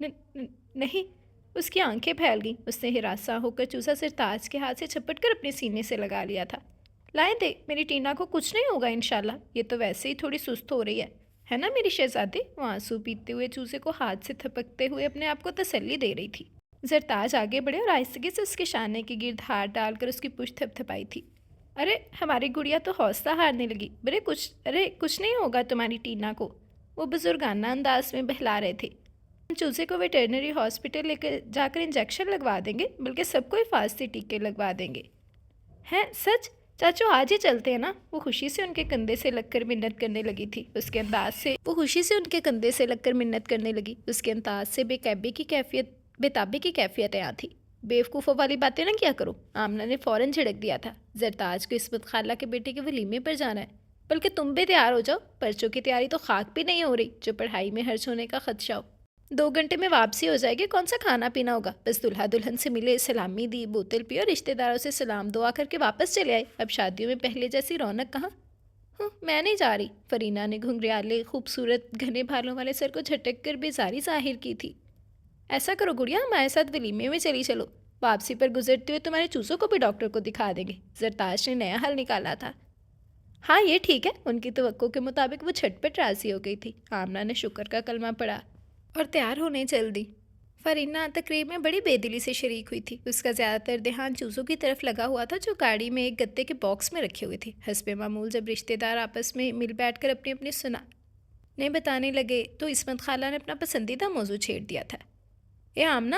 نہیں۔ اس کی آنکھیں پھیل گئیں۔ اس نے ہراساں ہو کر چوزا سرتاج کے ہاتھ سے چھپٹ کر اپنے سینے سے لگا لیا تھا۔ لائیں دے، میری ٹینا کو کچھ نہیں ہوگا انشاءاللہ، یہ تو ویسے ہی تھوڑی سست ہو رہی ہے نا میری شہزادی؟ وہ آنسو پیتے ہوئے چوزے کو ہاتھ سے تھپکتے ہوئے اپنے آپ کو تسلی دے رہی تھی۔ زرتاج آگے بڑھے اور آہستگی سے اس کے شانے کے گرد ہاتھ ڈال کر اس کی پشت تھپ تھپائی تھی۔ ارے ہماری گڑیا تو حوصلہ ہارنے لگی۔ ارے کچھ نہیں ہوگا تمہاری ٹینا کو، وہ بزرگانہ انداز میں بہلا رہے تھے۔ ہم چوزے کو ویٹرنری ہاسپٹل لے کر جا کر انجیکشن لگوا دیں گے، بلکہ سب کو حفاظتی ٹیکے لگوا دیں گے۔ ہیں سچ؟ چاچو آج ہی چلتے ہیں نا؟ وہ خوشی سے ان کے کندھے سے لگ کر منت کرنے لگی تھی۔ اس کے انداز سے بے تابی کی کیفیت یہاں تھی۔ بیوقوفوں والی باتیں نہ کیا کرو، آمنہ نے فوراً جھڑک دیا تھا۔ زرتاج کو عصمت خالہ کے بیٹے کے ولیمے پر جانا ہے، بلکہ تم بھی تیار ہو جاؤ، پرچوں کی تیاری تو خاک بھی نہیں ہو رہی جو پڑھائی میں خرچ ہونے کا خدشہ ہو۔ 2 گھنٹے میں واپسی ہو جائے گی، کون سا کھانا پینا ہوگا؟ بس دلہا دلہن سے ملے، سلامی دی، بوتل پی اور رشتہ داروں سے سلام دعا کر کے واپس چلے آئے۔ اب شادیوں میں پہلے جیسی رونق کہاں؟ میں نہیں جا رہی۔ فرینا نے گھنگریالے خوبصورت گھنے بالوں والے سر کو جھٹک کر بیزاری ظاہر کی تھی۔ ایسا کرو گڑیا، ہمارے ساتھ ولیمے میں چلی چلو، واپسی پر گزرتے ہوئے تمہارے چوزوں کو بھی ڈاکٹر کو دکھا دیں گے۔ زرتاج نے نیا حل نکالا تھا۔ ہاں یہ ٹھیک ہے۔ ان کی توقع کے مطابق وہ جھٹپٹ راضی ہو گئی تھی۔ آمنہ نے شکر کا کلمہ پڑھا اور تیار ہونے چل دی۔ فرینا تقریب میں بڑی بے دلی سے شریک ہوئی تھی۔ اس کا زیادہ تر دھیان چوزوں کی طرف لگا ہوا تھا جو گاڑی میں ایک گتے کے باکس میں رکھے ہوئے تھے۔ حسب معمول جب رشتہ دار آپس میں مل بیٹھ کر اپنی اپنی سنانے بتانے لگے تو عصمت خالہ نے اپنا پسندیدہ موضوع چھیڑ دیا تھا۔ اے آمنہ،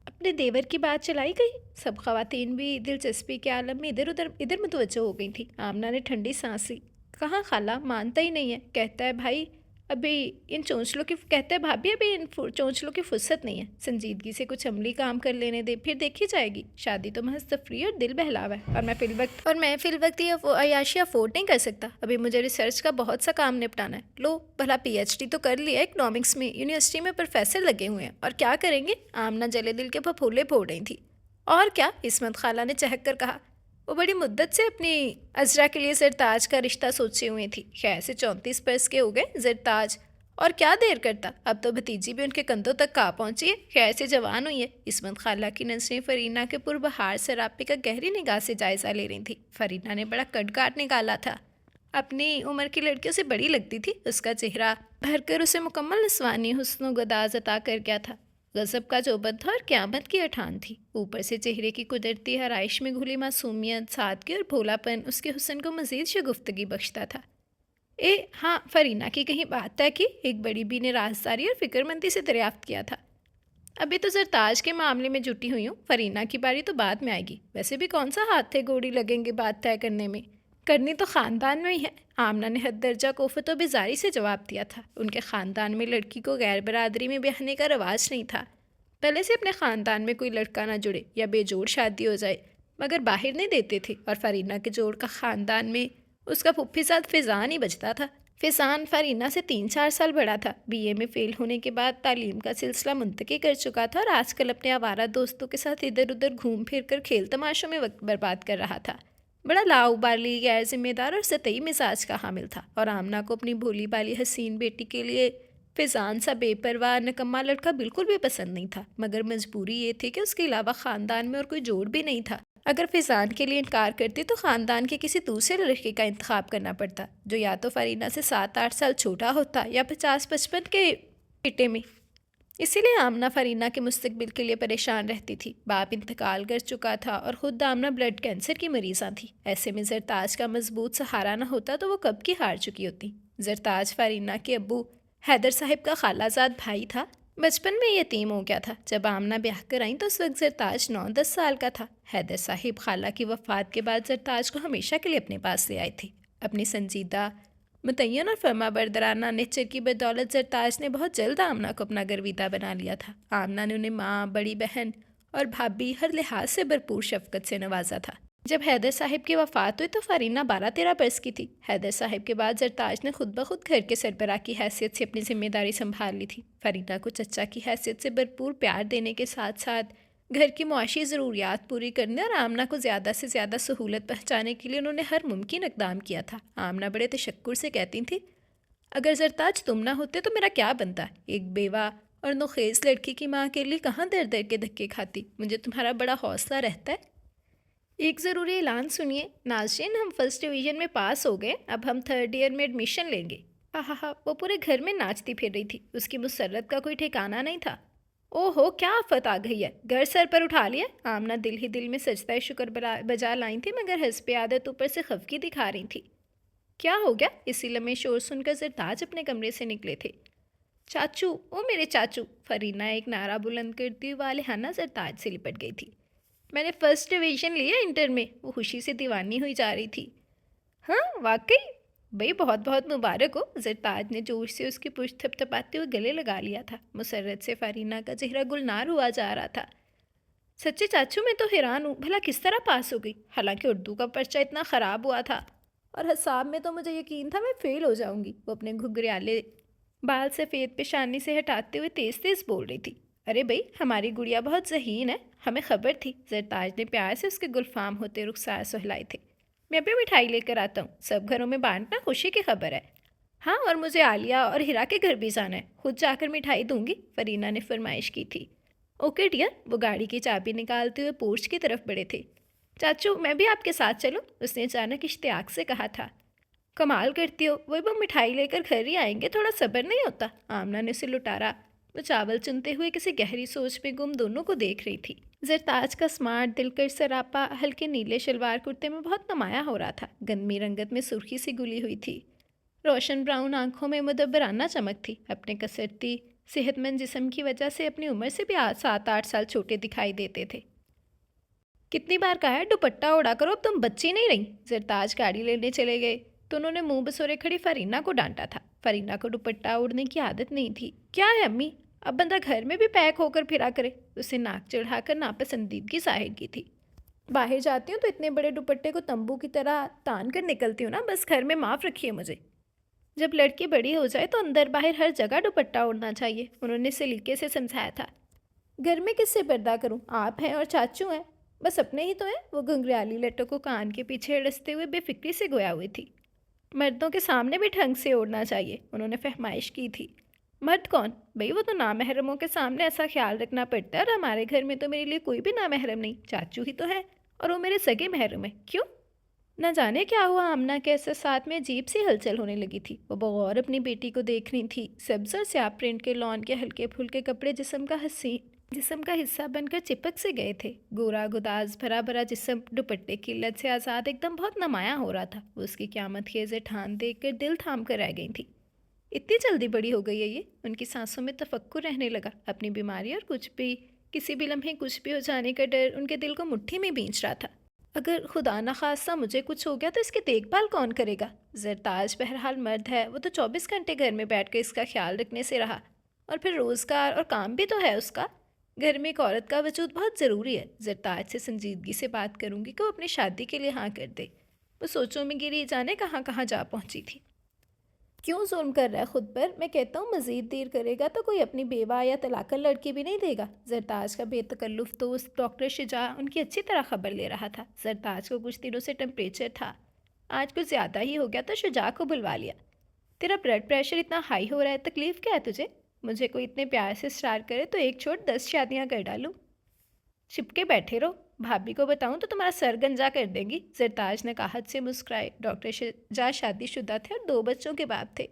اپنے دیور کی بات چلائی گئی؟ سب خواتین بھی دلچسپی کے عالم میں ادھر متوجہ ہو گئی تھیں۔ آمنہ نے ٹھنڈی سانس لی۔ کہاں خالہ، مانتا ہی نہیں ہے، کہتا ہے بھابی ابھی ان چونچلوں کی فرصت نہیں ہے، سنجیدگی سے کچھ عملی کام کر لینے دے، پھر دیکھی جائے گی۔ شادی تو محض تفریح اور دل بہلاوا ہے، اور میں فی الوقت یہ عیاشی افورڈ نہیں کر سکتا۔ ابھی مجھے ریسرچ کا بہت سا کام نپٹانا ہے۔ لو بھلا پی ایچ ڈی تو کر لیا اکنامکس میں، یونیورسٹی میں پروفیسر لگے ہوئے ہیں، اور کیا کریں گے؟ آمنہ جلے دل کے پھپھولے پھوڑ رہی تھی۔ اور کیا؟ عصمت خالہ نے چہک کر کہا۔ وہ بڑی مدت سے اپنی عذرا کے لیے زرتاج کا رشتہ سوچے ہوئے تھی۔ خیر سے 34 برس کے ہو گئے زرتاج، اور کیا دیر کرتا، اب تو بھتیجی بھی ان کے کندھوں تک کہاں پہنچی ہے، خیر سے جوان ہوئی ہے۔ عصمت خالہ کی نظریں فرینا کے پربہار سراپے کا گہری نگاہ سے جائزہ لے رہی تھی۔ فرینا نے بڑا کٹ کاٹ نکالا تھا، اپنی عمر کی لڑکیوں سے بڑی لگتی تھی۔ اس کا چہرہ بھر کر اسے مکمل نسوانی حسن و گداز عطا کر گیا تھا۔ غضب کا جوبن تھا اور قیامت کی اٹھان تھی۔ اوپر سے چہرے کی قدرتی آرائش میں گھلی معصومیت، سادگی اور بھولا پن اس کے حسن کو مزید شگفتگی بخشتا تھا۔ ہاں، فرینا کی کہیں بات طے کی؟ ایک بڑی بی نے رازداری اور فکر مندی سے دریافت کیا تھا۔ ابھی تو زرتاج کے معاملے میں جٹی ہوئی ہوں، فرینا کی باری تو بعد میں آئے گی۔ ویسے بھی کون سا ہاتھ تھے گوڑی لگیں گے بات طے کرنے میں، کرنی تو خاندان میں ہی ہے۔ آمنہ نے حد درجہ کوفت و بیزاری سے جواب دیا تھا۔ ان کے خاندان میں لڑکی کو غیر برادری میں بیاہنے کا رواج نہیں تھا۔ پہلے سے اپنے خاندان میں کوئی لڑکا نہ جڑے یا بے جوڑ شادی ہو جائے مگر باہر نہیں دیتے تھے، اور فرینا کے جوڑ کا خاندان میں اس کا پھپھی زاد فیضان ہی بچتا تھا۔ فیضان فرینا سے 3-4 سال بڑا تھا، بی اے میں فیل ہونے کے بعد تعلیم کا سلسلہ منتقل کر چکا تھا، اور آج کل اپنے آوارہ دوستوں کے ساتھ ادھر ادھر گھوم پھر کر کھیل تماشوں میں وقت برباد کر رہا تھا۔ بڑا لاؤبالی، غیر ذمہ دار اور سطحی مزاج کا حامل تھا، اور آمنہ کو اپنی بھولی بالی حسین بیٹی کے لیے فیضان سا بے پرواہ نکما لڑکا بالکل بھی پسند نہیں تھا، مگر مجبوری یہ تھی کہ اس کے علاوہ خاندان میں اور کوئی جوڑ بھی نہیں تھا۔ اگر فیضان کے لیے انکار کرتی تو خاندان کے کسی دوسرے لڑکے کا انتخاب کرنا پڑتا، جو یا تو فرینا سے 7-8 سال چھوٹا ہوتا یا 50-55 کے پٹے میں۔ اسی لیے آمنہ فرینا کے مستقبل کے لیے پریشان رہتی تھی۔ باپ انتقال کر چکا تھا اور خود آمنہ بلڈ کینسر کی مریضاں تھی۔ ایسے میں زرتاج کا مضبوط سہارا نہ ہوتا تو وہ کب کی ہار چکی ہوتی۔ زرتاج فرینا کے ابو حیدر صاحب کا خالہ زاد بھائی تھا، بچپن میں یتیم ہو گیا تھا۔ جب آمنہ بیاہ کر آئیں تو اس وقت زرتاج 9-10 سال کا تھا۔ حیدر صاحب خالہ کی وفات کے بعد زرتاج کو ہمیشہ کے لیے اپنے پاس لے آئے تھے۔ اپنی سنجیدہ، متعین اور فرما بردارانہ نیچر کی بدولت زرتاج نے بہت جلد آمنہ کو اپنا گرویدہ بنا لیا تھا۔ آمنہ نے انہیں ماں، بڑی بہن اور بھابھی ہر لحاظ سے بھرپور شفقت سے نوازا تھا۔ جب حیدر صاحب کی وفات ہوئی تو فرینا 12-13 برس کی تھی۔ حیدر صاحب کے بعد زرتاج نے خود بخود گھر کے سربراہ کی حیثیت سے اپنی ذمہ داری سنبھال لی تھی۔ فرینا کو چچا کی حیثیت سے بھرپور پیار دینے کے ساتھ ساتھ گھر کی معاشی ضروریات پوری کرنے اور آمنہ کو زیادہ سے زیادہ سہولت پہنچانے کے لیے انہوں نے ہر ممکن اقدام کیا تھا۔ آمنہ بڑے تشکر سے کہتی تھی، اگر زرتاج تم نہ ہوتے تو میرا کیا بنتا؟ ایک بیوہ اور نوخیز لڑکی کی ماں کے لیے کہاں در در کے دھکے کھاتی، مجھے تمہارا بڑا حوصلہ رہتا ہے۔ ایک ضروری اعلان سنیے ناظرین، ہم فرسٹ ڈویژن میں پاس ہو گئے، اب ہم تھرڈ ایئر میں ایڈمیشن لیں گے۔ ہاں، وہ پورے گھر میں ناچتی پھر رہی تھی، اس کی مسرت کا کوئی ٹھکانہ نہیں تھا۔ او ہو، کیا آفت آ گئی ہے، گھر سر پر اٹھا لیا۔ آمنہ دل ہی دل میں سجدہ شکر بجا لائیں تھی، مگر حسب عادت اوپر سے خفگی دکھا رہی تھی۔ کیا ہو گیا؟ اسی لمحے شور سن کر زرتاج اپنے کمرے سے نکلے تھے۔ چاچو، او میرے چاچو! فرینہ ایک نعرہ بلند کرتی ہوئی والہانہ زرتاج سے لپٹ گئی تھی۔ میں نے فرسٹ ڈویژن لیا انٹر میں، وہ خوشی سے دیوانی ہوئی جا رہی تھی۔ ہاں واقعی؟ بھئی بہت بہت مبارک ہو۔ زرتاج نے جوش سے اس کی پشت تھپ تھپاتے ہوئے گلے لگا لیا تھا۔ مسرت سے فرینہ کا چہرہ گلنار ہوا جا رہا تھا۔ سچے چاچو، میں تو حیران ہوں، بھلا کس طرح پاس ہو گئی؟ حالانکہ اردو کا پرچہ اتنا خراب ہوا تھا، اور حساب میں تو مجھے یقین تھا میں فیل ہو جاؤں گی۔ وہ اپنے گھگریالے بال سفید پیشانی سے ہٹاتے ہوئے تیز تیز بول رہی تھی۔ ارے بھئی، ہماری گڑیا بہت ذہین ہے، ہمیں خبر تھی۔ زرتاج نے پیار سے اس کے گلفام ہوتے رخسار سہلائے تھے۔ میں ابھی مٹھائی لے کر آتا ہوں، سب گھروں میں بانٹنا خوشی کی خبر ہے۔ ہاں، اور مجھے عالیہ اور ہیرا کے گھر بھی جانا ہے، خود جا کر مٹھائی دوں گی، فرینہ نے فرمائش کی تھی۔ Okay dear. وہ گاڑی کی چابی نکالتے ہوئے پورچ کی طرف بڑھے تھے۔ چاچو، میں بھی آپ کے ساتھ چلوں؟ اس نے اچانک اشتیاق سے کہا تھا۔ کمال کرتی ہو، وہ مٹھائی لے کر گھر ہی آئیں گے، تھوڑا صبر نہیں ہوتا؟ آمنہ نے اسے لٹارا۔ وہ چاول چنتے ہوئے کسی گہری سوچ میں گم دونوں کو دیکھ رہی تھی۔ زرتاج کا سمارٹ دلکش سراپا ہلکے نیلے شلوار کرتے میں بہت نمایاں ہو رہا تھا، گندمی رنگت میں سرخی سی گلی ہوئی تھی، روشن براؤن آنکھوں میں مدبرانہ چمک تھی۔ اپنے کسرتی صحت مند جسم کی وجہ سے اپنی عمر سے بھی 7-8 سال چھوٹے دکھائی دیتے تھے۔ کتنی بار کہا ہے دوپٹہ اڑا کرو، اب تم بچی نہیں رہی۔ زرتاج گاڑی لینے چلے گئے تو انہوں نے منہ بسورے کھڑی فرینہ کو ڈانٹا تھا۔ فرینہ کو دوپٹہ اوڑھنے کی عادت نہیں تھی۔ کیا ہے امی، اب بندہ گھر میں بھی پیک ہو کر پھرا کرے؟ اسے ناک چڑھا کر ناپسندیدگی ظاہر کی تھی۔ باہر جاتی ہوں تو اتنے بڑے دوپٹے کو تمبو کی طرح تان کر نکلتی ہوں نا، بس گھر میں معاف رکھیے مجھے۔ جب لڑکی بڑی ہو جائے تو اندر باہر ہر جگہ دوپٹہ اوڑھنا چاہیے، انہوں نے سلیقے سے سمجھایا تھا۔ گھر میں کس سے پردہ کروں؟ آپ ہیں اور چاچو ہیں، بس اپنے ہی تو ہیں۔ وہ گھنگریالی لٹوں کو کان کے پیچھے اڑستے ہوئے بے فکری سے گویا ہوئی تھی۔ مردوں کے سامنے بھی ڈھنگ سے اوڑھنا چاہیے، انہوں نے فہمائش کی تھی۔ مرد کون؟ بھئی وہ تو نامحرموں کے سامنے ایسا خیال رکھنا پڑتا ہے، اور ہمارے گھر میں تو میرے لیے کوئی بھی نامحرم نہیں، چاچو ہی تو ہے، اور وہ میرے سگے محرم ہیں۔ کیوں؟ نہ جانے کیا ہوا، آمنہ کے احساسات میں عجیب سی ہلچل ہونے لگی تھی۔ وہ بغور اپنی بیٹی کو دیکھ رہی تھی۔ سبز اور سیاہ پرنٹ کے لان کے ہلکے پھلکے کپڑے جسم کا حصہ بن کر چپک سے گئے تھے۔ گورا گداز بھرا بھرا جسم دوپٹے کی لت سے آزاد ایک دم بہت نمایاں ہو رہا تھا۔ وہ اس کی قیامت خیز ٹھان دیکھ کر دل تھام کر رہ گئی تھی۔ اتنی جلدی بڑی ہو گئی ہے یہ؟ ان کی سانسوں میں تفکر رہنے لگا۔ اپنی بیماری اور کسی بھی لمحے کچھ بھی ہو جانے کا ڈر ان کے دل کو مٹھی میں بھینچ رہا تھا۔ اگر خدا نخواستہ مجھے کچھ ہو گیا تو اس کی دیکھ بھال کون کرے گا؟ زرتاج بہرحال مرد ہے، وہ تو 24 گھنٹے گھر میں بیٹھ کر اس کا خیال رکھنے سے رہا، اور پھر روزگار اور کام بھی تو ہے اس کا۔ گھر میں ایک عورت کا وجود بہت ضروری ہے۔ زرتاج سے سنجیدگی سے بات کروں گی کہ وہ اپنی شادی کے لیے ہاں کر دے۔ وہ سوچوں میں گری، جانے کہاں کہاں جا پہنچی تھی۔ کیوں ظلم کر رہا ہے خود پر؟ میں کہتا ہوں مزید دیر کرے گا تو کوئی اپنی بیوہ یا طلاقن لڑکی بھی نہیں دے گا۔ زرتاج کا بے تکلف دوست ڈاکٹر شجاع ان کی اچھی طرح خبر لے رہا تھا۔ زرتاج کو کچھ دنوں سے ٹمپریچر تھا، آج کچھ زیادہ ہی ہو گیا تو شجاع کو بلوا لیا۔ تیرا بلڈ پریشر اتنا ہائی ہو رہا ہے، تکلیف کیا ہے تجھے؟ مجھے کوئی اتنے پیار سے اسٹار کرے تو ایک چھوڑ 10 شادیاں کر ڈالوں۔ چپکے بیٹھے رہو، بھابھی کو بتاؤں تو تمہارا سر گنجا کر دیں گی۔ زرتاج نے قاہت سے مسکرائے۔ ڈاکٹر شجاع شادی شدہ تھے اور 2 بچوں کے باپ تھے۔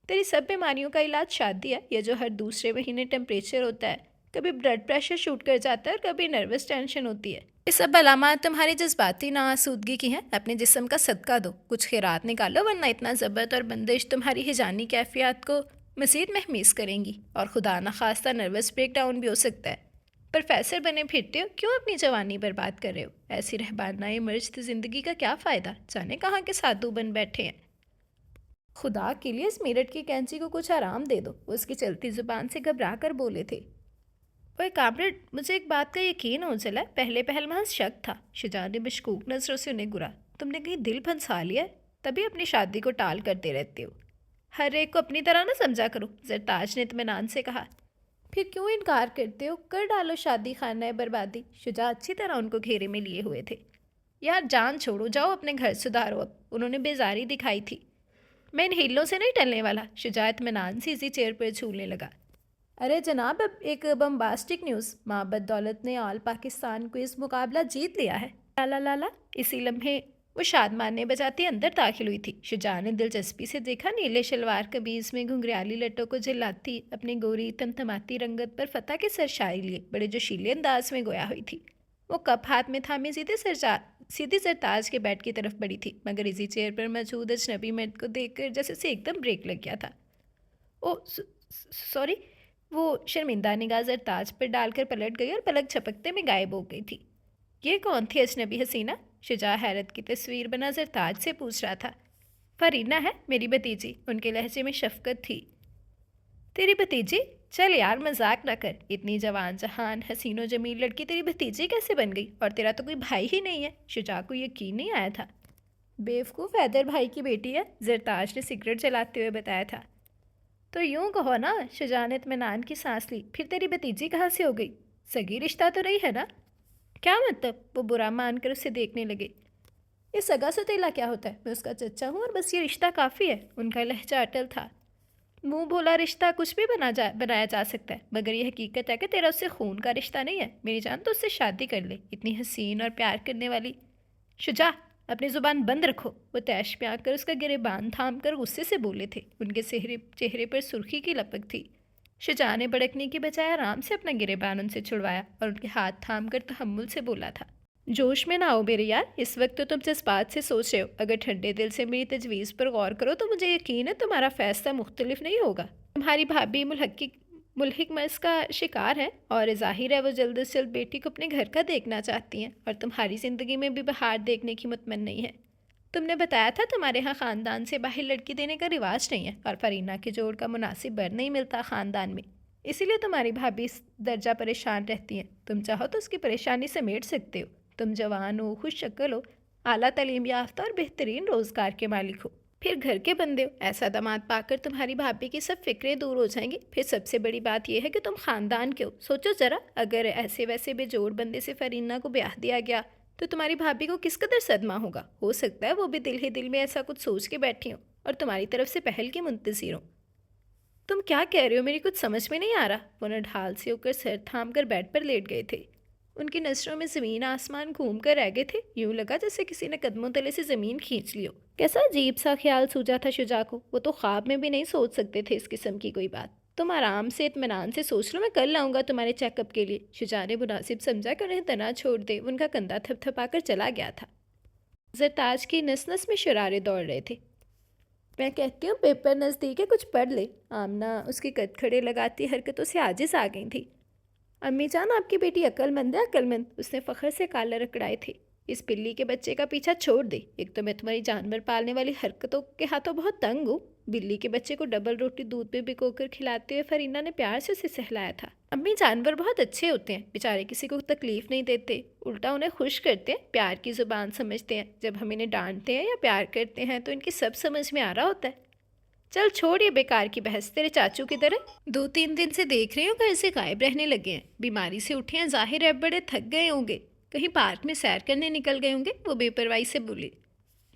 تیری سب بیماریوں کا علاج شادی ہے، یہ جو ہر دوسرے مہینے ٹمپریچر ہوتا ہے، کبھی بلڈ پریشر شوٹ کر جاتا ہے اور کبھی نروس ٹینشن ہوتی ہے، یہ سب علامات تمہاری جذباتی ناآسودگی کی ہیں۔ اپنے جسم کا صدقہ دو، کچھ خیرات نکالو، ورنہ اتنا ضبط اور بندش تمہاری ہجانی کیفیات کو مزید مہمیز کریں گی، اور خدا نخواستہ نروس بریک ڈاؤن بھی ہو سکتا ہے۔ پروفیسر بنے پھرتے ہو، کیوں اپنی جوانی برباد کر رہے ہو؟ ایسی رہبانہ مرجت زندگی کا کیا فائدہ؟ جانے کہاں کے سادھو بن بیٹھے ہیں۔ خدا کے لیے اس میرٹ کی کینچی کو کچھ آرام دے دو، اس کی چلتی زبان سے گھبرا کر بولے تھے۔ اوے کامریڈ، مجھے ایک بات کا یقین ہو چلا ہے، پہلے پہل محض شک تھا۔ شجاع نے مشکوک نظروں سے انہیں گرا۔ تم نے کہیں دل پھنسا لیا ہے، تبھی اپنی شادی کو ٹال کرتے رہتے ہو۔ ہر ایک کو اپنی طرح نہ سمجھا کرو، زرتاج نے اطمینان سے کہا۔ پھر کیوں انکار کرتے ہو؟ کر ڈالو شادی خانہ بربادی۔ شجاع اچھی طرح ان کو گھیرے میں لیے ہوئے تھے۔ یار جان چھوڑو، جاؤ اپنے گھر سدھارو اب، انہوں نے بیزاری دکھائی تھی۔ میں ان ہیلوں سے نہیں ٹلنے والا۔ شجاع اطمینان سے اسی چیئر پر جھولنے لگا۔ ارے جناب، اب ایک بمباسٹک نیوز، محبت دولت نے آل پاکستان کو اس مقابلہ جیت لیا ہے، لالا لالا۔ اسی لمحے وہ شادمانے بجاتی اندر داخل ہوئی تھی۔ شجاع نے دلچسپی سے دیکھا، نیلے شلوار قمیض میں گھنگریالی لٹوں کو جلاتی اپنی گوری تمتماتی رنگت پر فتح کے سرشاری لیے بڑے جوشیلے انداز میں گویا ہوئی تھی۔ وہ کپ ہاتھ میں تھامے سیدھی سرتاج کے بیٹ کی طرف بڑھی تھی، مگر اسی چیئر پر موجود اجنبی مرد کو دیکھ کر جیسے اسے ایک دم بریک لگ گیا تھا۔ او سوری۔ وہ شرمندہ نگاہ زرتاج پر ڈال کر پلٹ گئی اور پلک جھپکتے میں غائب ہو گئی تھی۔ یہ کون تھی اجنبی حسینہ؟ شجاع حیرت کی تصویر بنا زرتاج سے پوچھ رہا تھا۔ فرینہ ہے، میری بھتیجی، ان کے لہجے میں شفقت تھی۔ تیری بھتیجی؟ چل یار مذاق نہ کر، اتنی جوان جہان حسین و جمیل لڑکی تیری بھتیجی کیسے بن گئی؟ اور تیرا تو کوئی بھائی ہی نہیں ہے۔ شجاع کو یقین نہیں آیا تھا۔ بیوقوف، حیدر بھائی کی بیٹی ہے، زرتاج نے سگریٹ جلاتے ہوئے بتایا تھا۔ تو یوں کہو نا، شجاع نے اطمینان کی سانس لی، پھر تیری بھتیجی کہاں سے ہو گئی؟ سگی رشتہ تو رہی ہے نا؟ کیا مطلب؟ وہ برا مان کر اسے دیکھنے لگے۔ یہ سگا ستیلا کیا ہوتا ہے؟ میں اس کا چچا ہوں اور بس یہ رشتہ کافی ہے۔ ان کا لہجہ اٹل تھا۔ منہ بھولا رشتہ کچھ بھی بنایا جا سکتا ہے، مگر یہ حقیقت ہے کہ تیرا اس سے خون کا رشتہ نہیں ہے۔ میری جان تو اس سے شادی کر لے، اتنی حسین اور پیار کرنے والی۔ شجاع، اپنی زبان بند رکھو۔ وہ تیش پہ آ کر اس کا گریبان تھام کر غصے سے بولے تھے۔ ان کے چہرے پر سرخی کی لپک تھی۔ شجاع نے بھڑکنے کی بجائے آرام سے اپنا گریبان ان سے چھڑوایا اور ان کے ہاتھ تھام کر تحمل سے بولا تھا۔ جوش میں نہ آؤ میرے یار، اس وقت تو تم جس بات سے سوچ رہے ہو، اگر ٹھنڈے دل سے میری تجویز پر غور کرو تو مجھے یقین ہے تمہارا فیصلہ مختلف نہیں ہوگا۔ تمہاری بھابھی ملحق مرض کا شکار ہے اور ظاہر ہے وہ جلد از جلد بیٹی کو اپنے گھر کا دیکھنا چاہتی ہیں، اور تمہاری زندگی میں بھی بہار دیکھنے کی مطمئن نہیں ہے۔ تم نے بتایا تھا تمہارے ہاں خاندان سے باہر لڑکی دینے کا رواج نہیں ہے، اور فرینہ کے جوڑ کا مناسب بر نہیں ملتا خاندان میں، اسی لیے تمہاری بھابھی اس درجہ پریشان رہتی ہیں۔ تم چاہو تو اس کی پریشانی سمیٹ سکتے ہو۔ تم جوان ہو، خوش شکل ہو، اعلیٰ تعلیم یافتہ اور بہترین روزگار کے مالک ہو، پھر گھر کے بندے ہو۔ ایسا داماد پا کر تمہاری بھابھی کی سب فکریں دور ہو جائیں گی۔ پھر سب سے بڑی بات یہ ہے کہ تم خاندان کے ہو۔ سوچو ذرا، اگر ایسے ویسے بے جوڑ بندے سے فرینہ کو بیاہ دیا گیا تو تمہاری بھابھی کو کس قدر صدمہ ہوگا؟ ہو سکتا ہے وہ بھی دل ہی دل میں ایسا کچھ سوچ کے بیٹھی ہوں اور تمہاری طرف سے پہل کی منتظر ہوں۔ تم کیا کہہ رہے ہو؟ میری کچھ سمجھ میں نہیں آ رہا۔ وہ نڈھال سے ہو کر سر تھام کر بیڈ پر لیٹ گئے تھے۔ ان کی نظروں میں زمین آسمان گھوم کر رہ گئے تھے، یوں لگا جیسے کسی نے قدموں تلے سے زمین کھینچ لی ہو۔ کیسا عجیب سا خیال سوجا تھا شجاع کو، وہ تو خواب میں بھی نہیں سوچ سکتے تھے اس قسم کی کوئی بات۔ تم آرام سے اطمینان سے سوچ لو، میں کل لاؤں گا تمہارے چیک اپ کے لیے۔ شجاع نے مناسب سمجھا کہ انہیں تنہا چھوڑ دے، ان کا کندھا تھپ تھپا کر چلا گیا تھا۔ زرتاج کی نس نس میں شرارے دوڑ رہے تھے۔ میں کہتی ہوں پیپر نزدیک ہے، کچھ پڑھ لے۔ آمنہ اس کی قد کھڑے لگاتی حرکتوں سے عاجز آ گئی تھی۔ امی جان، آپ کی بیٹی عقل مند ہے، عقل مند۔ اس نے فخر سے کالر اکڑائے تھے۔ اس بلی کے بچے کا پیچھا چھوڑ دے، ایک تو میں تمہاری جانور پالنے والی حرکتوں کے ہاتھوں بہت تنگ ہوں۔ بلی کے بچے کو ڈبل روٹی دودھ پہ بھگو کر کھلاتے ہوئے فرینہ نے پیار سے اسے سہلایا تھا۔ امی، جانور بہت اچھے ہوتے ہیں، بیچارے کسی کو تکلیف نہیں دیتے، الٹا انہیں خوش کرتے ہیں، پیار کی زبان سمجھتے ہیں۔ جب ہم انہیں ڈانٹتے ہیں یا پیار کرتے ہیں تو ان کی سب سمجھ میں آ رہا ہوتا ہے۔ چل چھوڑ یہ بیکار کی بحث، تیرے چاچو کی طرح 2-3 دن سے دیکھ رہی ہوں گھر سے غائب رہنے لگے ہیں، بیماری سے اٹھے ہیں، ظاہر ہے بڑے تھک گئے ہوں گے، کہیں پارک میں سیر کرنے نکل گئے ہوں گے۔ وہ بے پرواہی سے بولی۔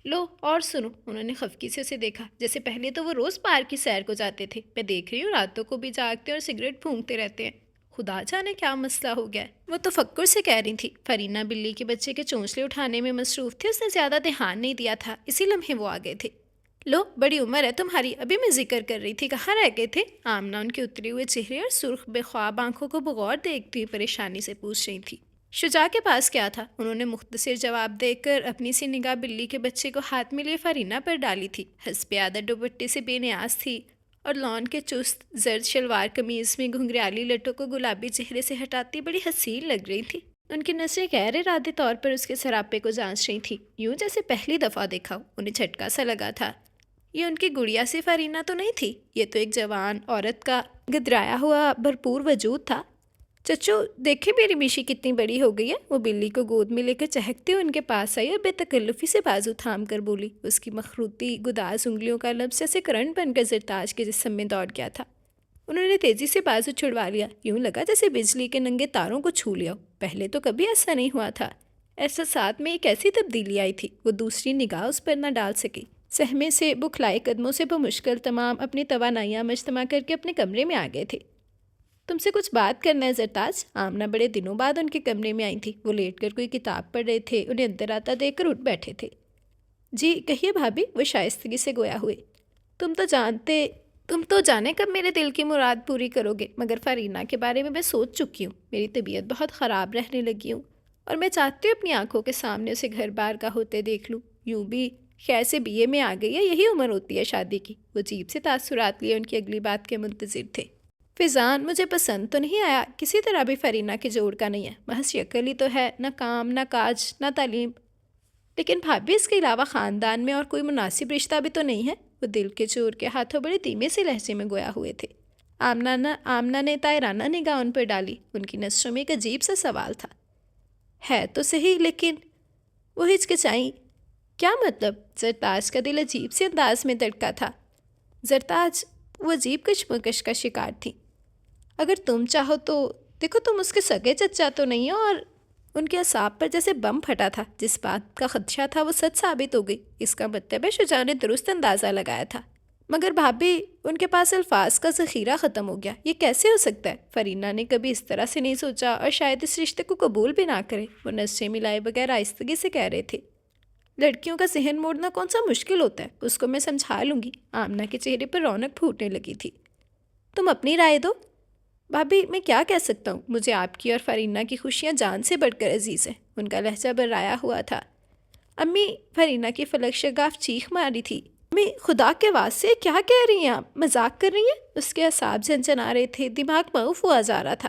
لو اور سنو، انہوں نے خفگی سے اسے دیکھا، جیسے پہلے تو وہ روز پارک کی سیر کو جاتے تھے، میں دیکھ رہی ہوں راتوں کو بھی جاگتے اور سگریٹ پھونکتے رہتے ہیں۔ خدا جانے کیا مسئلہ ہو گیا ہے۔ وہ تفکر سے کہہ رہی تھی۔ فرینہ بلی کے بچے کے چونچلے اٹھانے میں مصروف تھی، اس نے زیادہ دھیان نہیں دیا تھا، اسی لمحے وہ آ گئے تھے۔ لو، بڑی عمر ہے تمہاری، ابھی میں ذکر کر رہی تھی، کہاں رہ گئے تھے؟ آمنہ ان کے اترے ہوئے چہرے اور سرخ بے خواب آنکھوں کو بغور دیکھتی ہوئی پریشانی سے پوچھ رہی تھی۔ شجاع کے پاس کیا تھا؟ انہوں نے مختصر جواب دے کر اپنی سی نگاہ بلی کے بچے کو ہاتھ میں لیے فرینہ پر ڈالی تھی۔ حسب عادت دوپٹے سے بے نیاز تھی اور لان کے چست زرد شلوار قمیض میں گھنگریالی لٹوں کو گلابی چہرے سے ہٹاتی بڑی حسین لگ رہی تھی۔ ان کی نظریں غیر ارادی طور پر اس کے سراپے کو جانچ رہی تھیں، یوں جیسے پہلی دفعہ دیکھا ہو۔ انہیں جھٹکا سا لگا تھا، یہ ان کی گڑیا سی فرینہ تو نہیں تھی، یہ تو ایک جوان عورت کا گدرایا ہوا بھرپور وجود تھا۔ چچو دیکھیں میری میشی کتنی بڑی ہو گئی ہے۔ وہ بلی کو گود میں لے کر چہکتے ہوئے ان کے پاس آئی اور بے تکلفی سے بازو تھام کر بولی۔ اس کی مخروطی گداز انگلیوں کا لفظ جیسے کرنٹ بن کر زرتاج کے جسم میں دوڑ گیا تھا۔ انہوں نے تیزی سے بازو چھڑوا لیا، یوں لگا جیسے بجلی کے ننگے تاروں کو چھو لیا ہو۔ پہلے تو کبھی ایسا نہیں ہوا تھا۔ احساسات میں ایک ایسی تبدیلی آئی تھی، وہ دوسری نگاہ اس پر نہ ڈال سکی۔ سہمے سے بکھلائے قدموں سے بمشکل تمام اپنی توانائیاں مجتمع کر کے اپنے کمرے میں آ گئے تھے۔ تم سے کچھ بات کرنا ہے زرتاج۔ آمنہ بڑے دنوں بعد ان کے کمرے میں آئی تھی۔ وہ لیٹ کر کوئی کتاب پڑھ رہے تھے، انہیں اندر آتا دیکھ کر اٹھ بیٹھے تھے۔ جی کہیے بھابھی، وہ شائستگی سے گویا ہوئے۔ تم تو جانے کب میرے دل کی مراد پوری کرو گے، مگر فرینہ کے بارے میں سوچ چکی ہوں۔ میری طبیعت بہت خراب رہنے لگی ہوں اور میں چاہتی ہوں اپنی آنکھوں کے سامنے اسے گھر بار کا ہوتے دیکھ لوں۔ یوں بھی خیر سے BA میں آ گئی ہے، یہی عمر ہوتی ہے شادی کی۔ وہ عجیب سے تاثرات لیے ان کی اگلی بات کے منتظر تھے۔ فیضان مجھے پسند تو نہیں آیا، کسی طرح بھی فرینہ کے جوڑ کا نہیں ہے۔ محض شکل ہی تو ہے، نہ کام نہ کاج نہ تعلیم۔ لیکن بھابھی اس کے علاوہ خاندان میں اور کوئی مناسب رشتہ بھی تو نہیں ہے۔ وہ دل کے چور کے ہاتھوں بڑے دھیمے سے لہجے میں گویا ہوئے تھے۔ آمنہ نے طائرانہ نگاہ ان پر ڈالی۔ ان کی نظروں میں ایک عجیب سا سوال تھا۔ ہے تو صحیح، لیکن وہ ہچکچائیں۔ کیا مطلب؟ زرتاج کا دل عجیب سے انداز میں دھڑکا تھا۔ زرتاج وہ عجیب کشمکش کا شکار تھی۔ اگر تم چاہو تو دیکھو، تم اس کے سگے چچا تو نہیں ہو۔ اور ان کے اعصاب پر جیسے بم پھٹا تھا۔ جس بات کا خدشہ تھا وہ سچ ثابت ہو گئی۔ اس کا مطلب ہے شجاع نے درست اندازہ لگایا تھا۔ مگر بھابھی، ان کے پاس الفاظ کا ذخیرہ ختم ہو گیا۔ یہ کیسے ہو سکتا ہے؟ فرینہ نے کبھی اس طرح سے نہیں سوچا اور شاید اس رشتے کو قبول بھی نہ کرے۔ وہ نظریں ملائے بغیر آہستگی سے کہہ رہے تھے، لڑکیوں کا ذہن موڑنا کون سا مشکل ہوتا ہے، اس کو میں سمجھا لوں گی۔ آمنہ کے چہرے پر رونق پھوٹنے لگی تھی۔ تم اپنی رائے دو۔ بھابھی میں کیا کہہ سکتا ہوں؟ مجھے آپ کی اور فرینہ کی خوشیاں جان سے بڑھ کر عزیز ہیں۔ ان کا لہجہ برآیا ہوا تھا۔ امی، فرینہ کی فلک شگاف چیخ ماری تھی۔ امی، خدا کے واسطے کیا کہہ رہی ہیں آپ؟ مذاق کر رہی ہیں؟ اس کے اعصاب جھنجھنا رہے تھے، دماغ معوف ہوا جا رہا تھا۔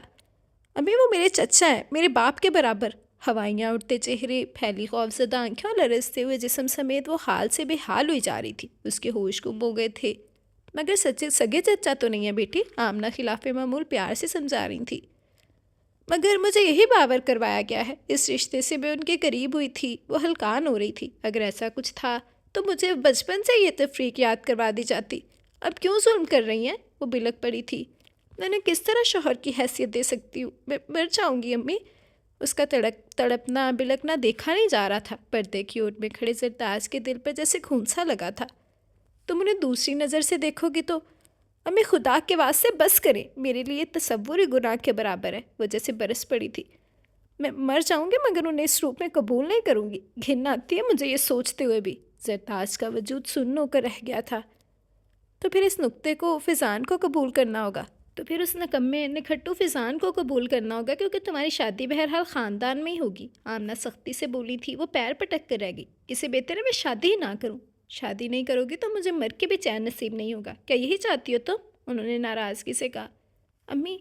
امی، وہ میرے چچا ہیں، میرے باپ کے برابر۔ ہوائیاں اڑتے چہرے، پھیلی خوفزدہ آنکھیں اور لرزتے ہوئے جسم سمیت وہ حال سے بے حال ہوئی جا رہی تھی۔ اس کے ہوش گم ہو گئے تھے۔ مگر سگے چچا تو نہیں ہے بیٹی، آمنہ خلاف معمول پیار سے سمجھا رہی تھی۔ مگر مجھے یہی باور کروایا گیا ہے، اس رشتے سے میں ان کے قریب ہوئی تھی، وہ ہلکان ہو رہی تھی۔ اگر ایسا کچھ تھا تو مجھے بچپن سے یہ تفریق یاد کروا دی جاتی۔ اب کیوں ظلم کر رہی ہیں؟ وہ بلک پڑی تھی۔ میں نے کس طرح شوہر کی حیثیت دے سکتی ہوں؟ میں مر جاؤں گی امی۔ اس کا تڑپنا بلکنا دیکھا نہیں جا رہا تھا۔ پردے کی اوٹ میں کھڑے زرتاج کے دل پر جیسے خون سا لگا تھا۔ تم انہیں دوسری نظر سے دیکھو گی تو امی، خدا کے واسطے بس کریں، میرے لیے تصور ہی گناہ کے برابر ہے۔ وہ جیسے برس پڑی تھی۔ میں مر جاؤں گی مگر انہیں اس روپ میں قبول نہیں کروں گی۔ گھن آتی ہے مجھے یہ سوچتے ہوئے بھی۔ زرتاج کا وجود سن ہو کر رہ گیا تھا۔ تو پھر اس نقطے کو فیضان کو قبول کرنا ہوگا، تو پھر اس نکمے نکھٹو فیضان کو قبول کرنا ہوگا، کیونکہ تمہاری شادی بہرحال خاندان میں ہی ہوگی۔ آمنہ سختی سے بولی تھی۔ وہ پیر پٹک کر رہ گئی۔ اسے بہتر ہے میں شادی ہی نہ کروں۔ شادی نہیں کرو گی تو مجھے مر کے بھی چین نصیب نہیں ہوگا۔ کیا یہی چاہتی ہو تم؟ انہوں نے ناراضگی سے کہا۔ امی،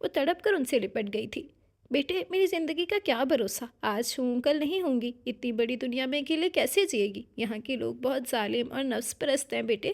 وہ تڑپ کر ان سے لپٹ گئی تھی۔ بیٹے، میری زندگی کا کیا بھروسہ، آج ہوں کل نہیں ہوں گی۔ اتنی بڑی دنیا میں اکیلے کیسے جیے گی؟ یہاں کے لوگ بہت ظالم اور نفس پرست ہیں بیٹے۔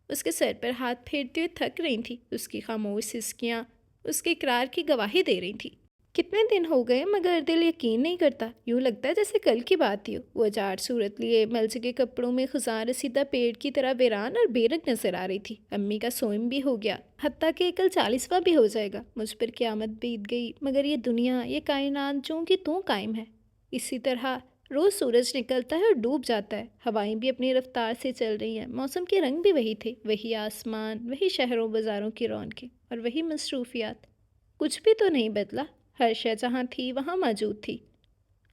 اس کے سر پر ہاتھ پھیرتے ہوئے تھک رہی تھی۔ اس کی خاموش سسکیاں اس کے اقرار کی گواہی دے رہی تھیں۔ کتنے دن ہو گئے مگر دل یقین نہیں کرتا، یوں لگتا ہے جیسے کل کی بات ہی ہو۔ وہ اجاڑ صورت لیے ملچ کے کپڑوں میں خزاں رسیدہ پیڑ کی طرح ویران اور بے رنگ نظر آ رہی تھی۔ امی کا سوئم بھی ہو گیا، حتیٰ کہ کل 40واں بھی ہو جائے گا۔ مجھ پر قیامت بیت گئی، مگر یہ دنیا، یہ کائنات جوں کی توں قائم ہے۔ اسی طرح روز سورج نکلتا ہے اور ڈوب جاتا ہے، ہوائیں بھی اپنی رفتار سے چل رہی ہیں، موسم کے رنگ بھی وہی تھے، وہی آسمان، وہی شہروں بازاروں کی رونقیں اور وہی مصروفیات۔ کچھ بھی تو نہیں بدلا، ہر شے جہاں تھی وہاں موجود تھی۔